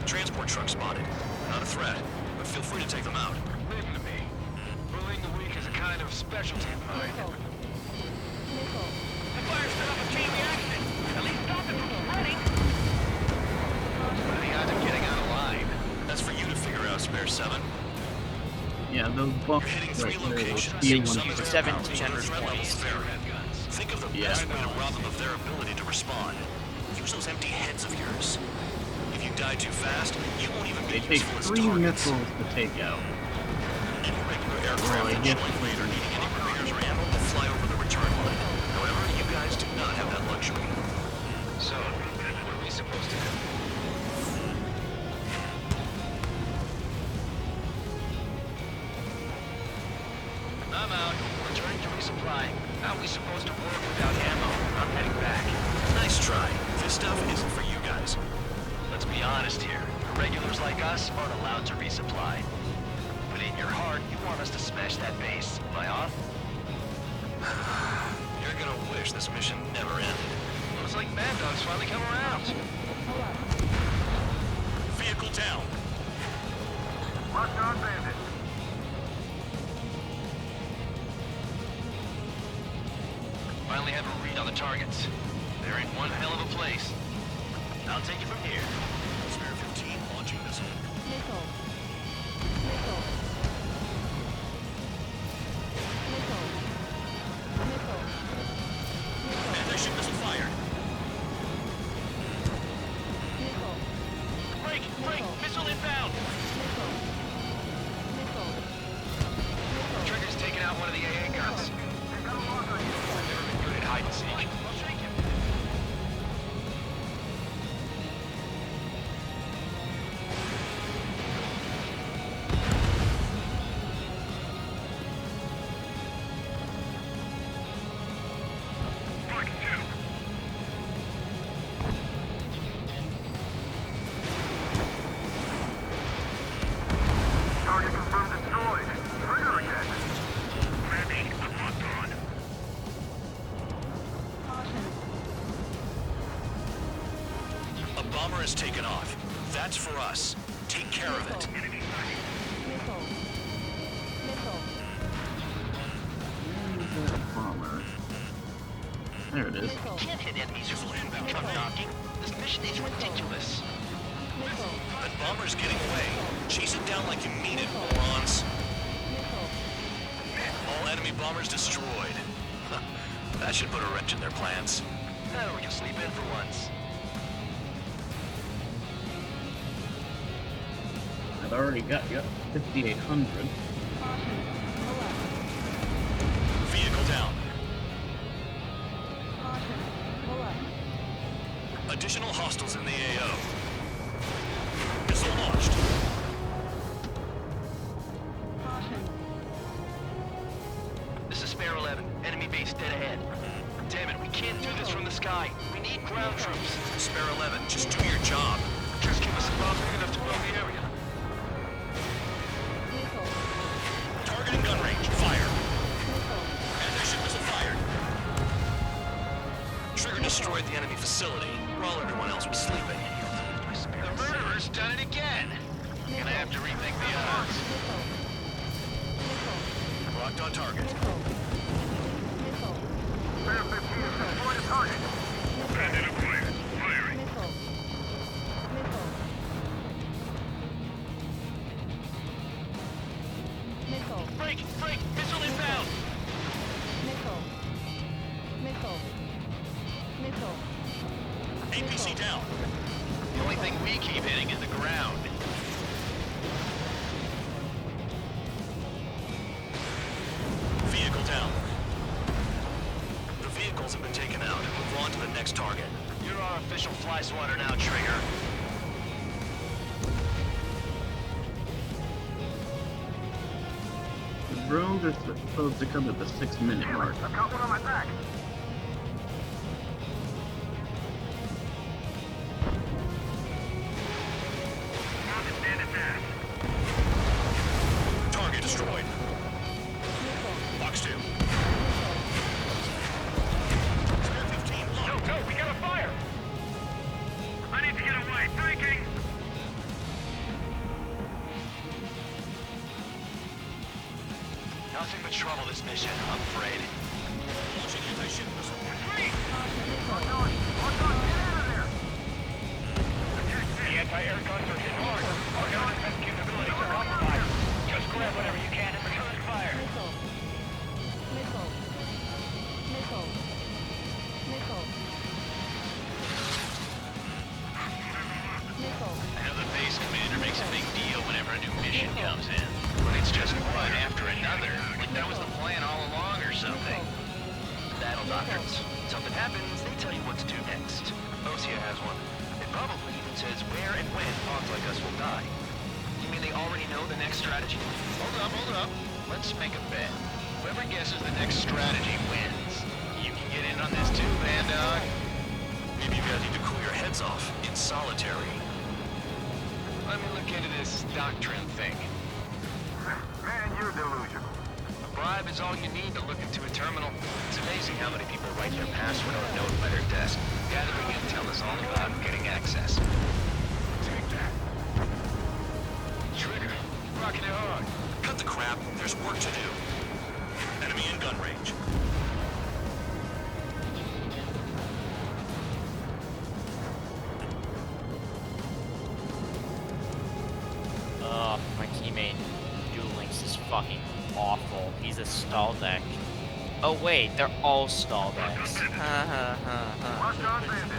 Transport truck spotted. Not a threat, but feel free to take them out. Leave them to me. Bullying the weak is a kind of specialty of mine. The fire set up a chain reaction. At least stop it from spreading. What are the odds of getting out alive? That's for you to figure out, Spare 7. Yeah, those buffs You're hitting right 3 there, locations. steel Some ones. of their 17 powers, so their hundred threat levels points. vary. Think of the best way to rob them of their ability to respond. Use those empty heads of yours. If you die too fast, you won't even be They take useful as 3 targets. missiles to take out. Any regular Well, aircraft I that guess join later needing any repairs or ammo will fly over the return line. However, you guys do not have that luxury. So, what are we supposed to do? I'm out. Returning to resupply. How are we supposed to work without ammo? I'm heading back. Nice try. This stuff isn't for you guys. Let's be honest here. Regulars like us aren't allowed to resupply. But in your heart, you want us to smash that base. Am I off? You're gonna wish this mission never ended. Looks like Mad Dog's finally come around. Vehicle down. Locked on bandit. Finally have a read on the targets. They're in one hell of a place. I'll take it from here. Spare 15 launching missile. Missile. Missile. Missile. Missile. Anti-ship missile fired. Missile. Break! Break! Missile inbound! Missile. Missile. Trigger's taking out one of the AA guns. Never been good at hide and seek. I'll shake him. Strike 2. Target confirmed destroyed. Trigger again. Ready. I'm locked on. A bomber has taken off. That's for us. Take care of it. Enemy sighting. Missile. Missile. Where's that bomber? There it is. Missile. Can't hit enemies who come knocking. This mission is ridiculous. Missile. That bomber's getting away. Chase it down like you mean it, morons. Missile. All enemy bombers destroyed. That should put a wrench in their plans. Oh, we can sleep in for once. I've already got 5,800. Vehicle down. Pull up. Additional hostiles in the AO. Missile launched. This is Spare 11. Enemy base dead ahead. Damn it, we can't do this from the sky. We need ground troops. Spare 11, just do your job. Just give us a bomb big enough to blow the area. Missile. Targeting gun range. Fire. Missile. Anti-ship missile fired. Trigger destroyed the enemy facility while everyone else was sleeping. The murderer's done it again. Gonna have to rethink the odds. Missile. Missile. Locked on target. Missile. Missile. Spare 15 is destroyed a target. Bandit acquired. Firing. Missile. Missile. Missile. Break! Break! Missile inbound! Missile. Missile. Missile. APC down. The only thing we keep hitting is the ground. Vehicle down. The vehicle obstacles have been taken out. Move on to the next target. You're our official fly swatter now, Trigger. The drones are supposed to come at the 6-minute mark. I've got one on my back. Target destroyed. Box 2. Spare 15. Low. Go, we got a fire! I need to get away. Breaking! Nothing but trouble this mission, I'm afraid. Launching anti-ship missile. Retreat! Watch on! Watch on! Get out of there! The anti-air guns are hit hard. Our non-defense capabilities are compromised. Just grab whatever you can and return fire. Missile. Missile. Missile. Missile. Missile. I know the base commander makes a big deal whenever a new mission comes in. But it's just one after another. Like that was the plan all along or something. Battle doctrines. Something happens, they tell you what to do next. Osia has one. It probably even says where and when pawns like us will die. You mean they already know the next strategy? Hold up. Let's make a bet. Whoever guesses the next strategy wins. You can get in on this too, man dog. Maybe you guys need to cool your heads off in solitary. Let me look into this doctrine thing. Man, you're delusional. A bribe is all you need to look into a terminal. It's amazing how many people write their password on a note by their desk. Gathering intel is all about getting access. Take that. Trigger, rocking it hard. Cut the crap. There's work to do. Enemy in gun range. My teammate Duel Links is fucking awful. He's a stall deck. Oh wait, they're all stall decks. Watch on bandit.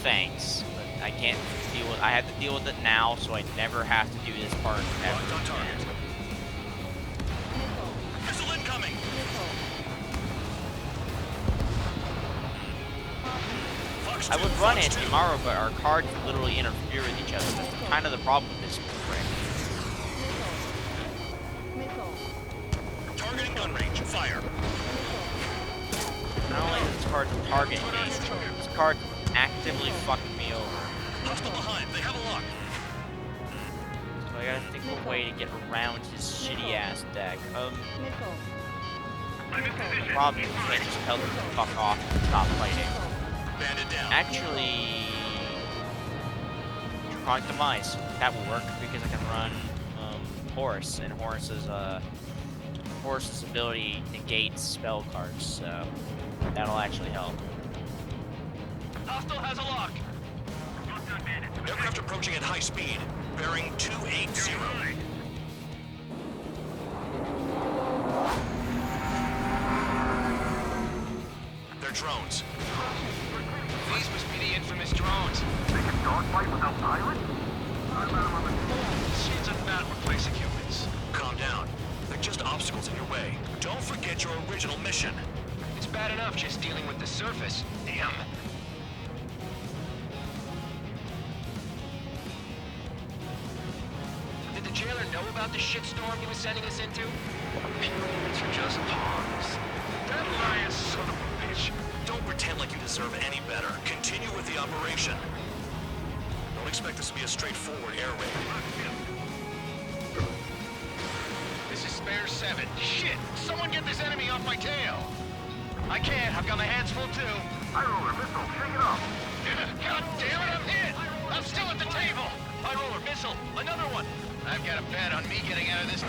Thanks. But I can't deal with. I have to deal with it now, so I never have to do this part Locked ever on target. again. Missile incoming. Fox I 2, would run Fox it 2. tomorrow, but our cards literally interfere with each other. That's kind of the problem with this trick. Missile. Targeting gun range. Fire. Not only does this card target me, this card actively fucking me over. Hostile behind. They have a lock. So I gotta think of a way to get around his shitty ass deck. Missile. The problem is I just tell them to fuck off and stop fighting. Bandit down. Actually, Draconic Demise. That will work because I can run Horus, and Horus's ability negates spell cards, so that'll actually help. Hostile has a lock. Aircraft approaching at high speed. Bearing 280. They're drones. These must be the infamous drones. They can dogfight without pilots? Seeds are not replacing humans. Calm down. They're just obstacles in your way. Don't forget your original mission. It's bad enough just dealing with the surface. Damn. Did the jailer know about the shitstorm he was sending us into? Humans are just pawns. That lying son of a bitch. Don't pretend like you deserve any better. Continue with the operation. Don't expect this to be a straightforward air raid. This is Spare 7. Shit! Someone get this enemy off my tail! I can't. I've got my hands full too. High roller missile. Shake it off. God damn it, I'm hit! I'm still at the table! High roller missile. Another one. I've got a bet on me getting out of this.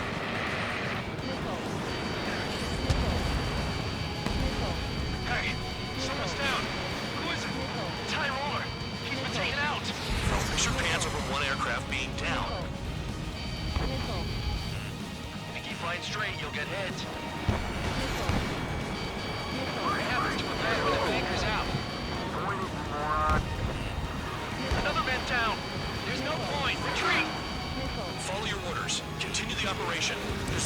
Hey, someone's down. Who is it? It's High roller. He's been taken out. Don't fix your pants over one aircraft being down. If you keep flying straight, you'll get hit. What happens to a man when the banker's out? Another man down. There's no point. Retreat. Follow your orders. Continue the operation. There's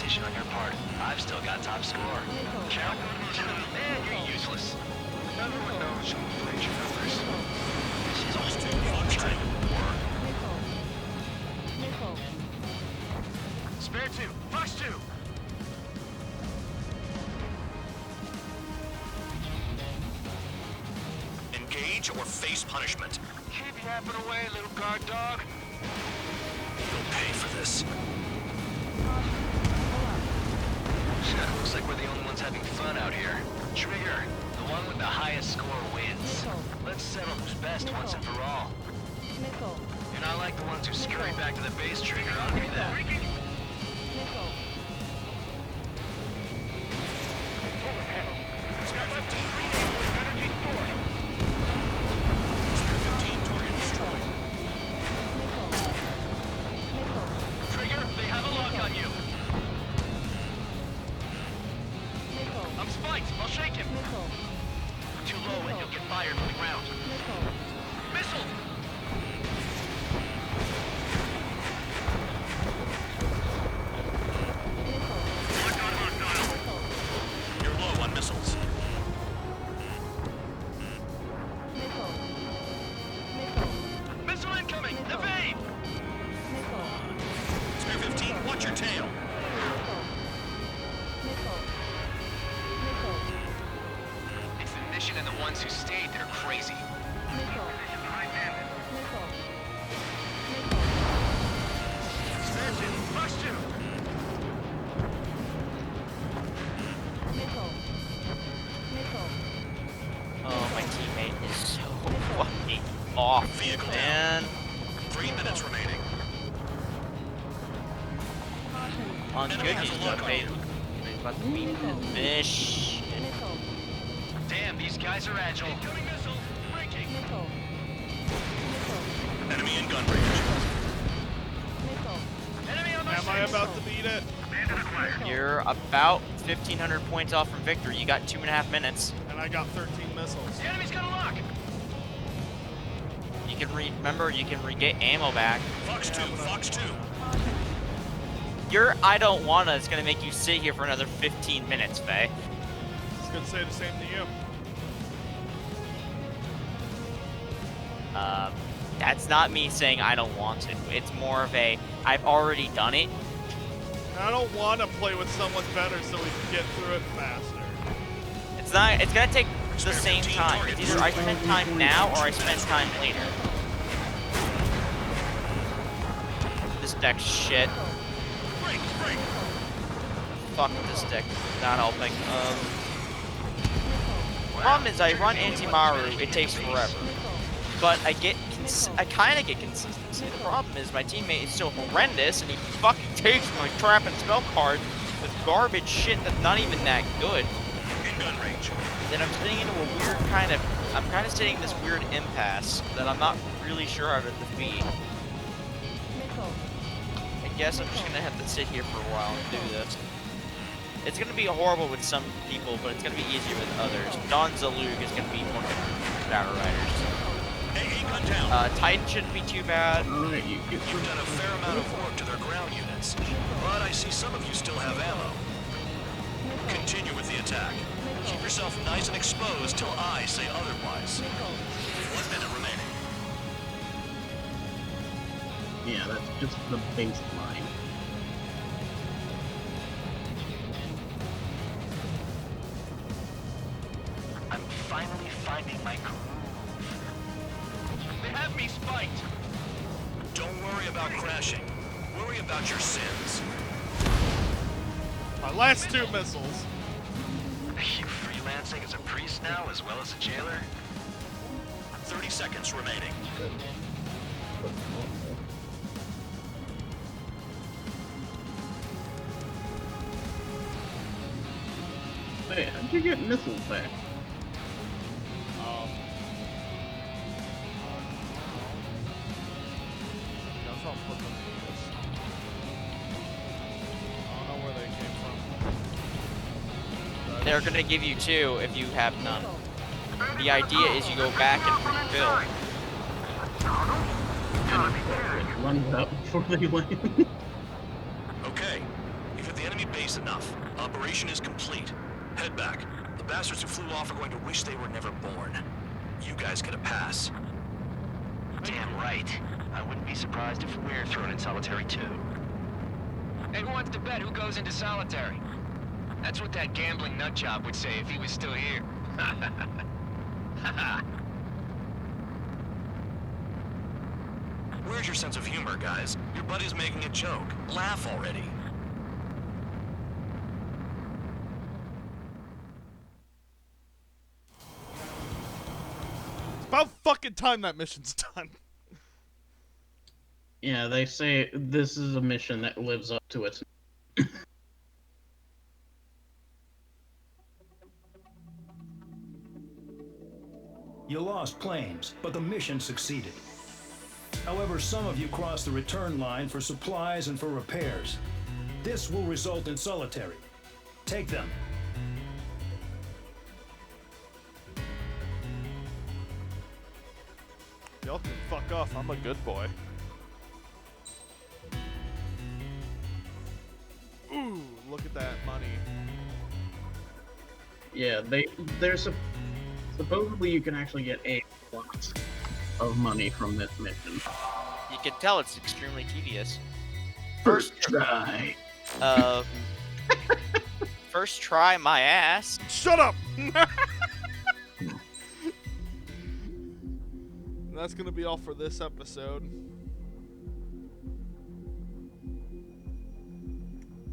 decision on your part. I've still got top score. Count? Man, you're useless. Everyone knows who played your numbers. This is all too much time to war. Spare two. Fox two. Engage or face punishment. Keep yapping away, little guard dog. You'll pay for this. Looks like we're the only ones having fun out here. Trigger, the one with the highest score wins. Let's settle who's best once and for all. You're not like the ones who scurry back to the base, Trigger. I'll give you that. Trigger, they have a lock on you. I'm spiked. I'll shake him. Too low and you'll get fired from the ground. Missile! You're low on missiles. Missile incoming! Evade! Spare 15, watch your tail. It's the mission and the ones who stayed that are crazy. Spare two. Fox two. Oh, my teammate is so fucking off, Vehicle man. 3 minutes remaining. On good Enemy has news, a lock though, on they you. about to be finished. Damn, these guys are agile. Incoming missile. Breaking. Enemy in gun range. Enemy on my Am I about to beat it? You're about 1,500 points off from victory. You got 2.5 minutes. And I got 13 missiles. The enemy's got a lock. You can remember you can get ammo back. Fox 2, Fox 2. Your I don't wanna is gonna make you sit here for another 15 minutes, Faye. I was gonna say the same to you. That's not me saying I don't want to. It's more of a I've already done it. I don't want to play with someone better so we can get through it faster. It's not. It's gonna take the same time. It's either I spend time now or I spend time later. This deck's shit. Fuck this deck. Not helping. Problem is, I run anti-Maru. It takes forever. But I kind of get consistency. The problem is my teammate is so horrendous, and he fucking takes my trap and spell card with garbage shit that's not even that good. In gun range. Then I'm sitting into a weird kind of, I'm kind of sitting in this weird impasse that I'm not really sure how to defeat. I guess I'm just gonna have to sit here for a while and do this. It's gonna be horrible with some people, but it's gonna be easier with others. Don Zalug is gonna be one of the battle riders. Titan shouldn't be too bad. You've done a fair amount of work to their ground units, but I see some of you still have ammo. Continue with the attack. Keep yourself nice and exposed till I say otherwise. 1 minute remaining. Yeah, that's just the baseline. I'm finally finding my groove. They have me spiked. Don't worry about crashing. Worry about your sins. My last 2 missiles. You freelancing as a priest now as well as a jailer? 30 seconds remaining. Hey, how'd you get missiles back? That's not put them in this. I don't know where they came from. They're gonna give you 2 if you have none. The idea is you go back and refill. Runs out before they land. Okay. You've hit the enemy base enough. Operation is complete. Head back. The bastards who flew off are going to wish they were never born. You guys get a pass. Damn right. I wouldn't be surprised if we're thrown in solitary too. Hey, who wants to bet who goes into solitary? That's what that gambling nutjob would say if he was still here. Where's your sense of humor, guys? Your buddy's making a joke. Laugh already. It's about fucking time that mission's done. Yeah, they say this is a mission that lives up to its. You lost planes, but the mission succeeded. However, some of you crossed the return line for supplies and for repairs. This will result in solitary. Take them. Y'all can fuck off. I'm a good boy. Ooh, look at that money. Yeah, there's supposedly you can actually get a lot of money from this mission. You can tell it's extremely tedious. First try. First try, my ass. Shut up! That's gonna be all for this episode.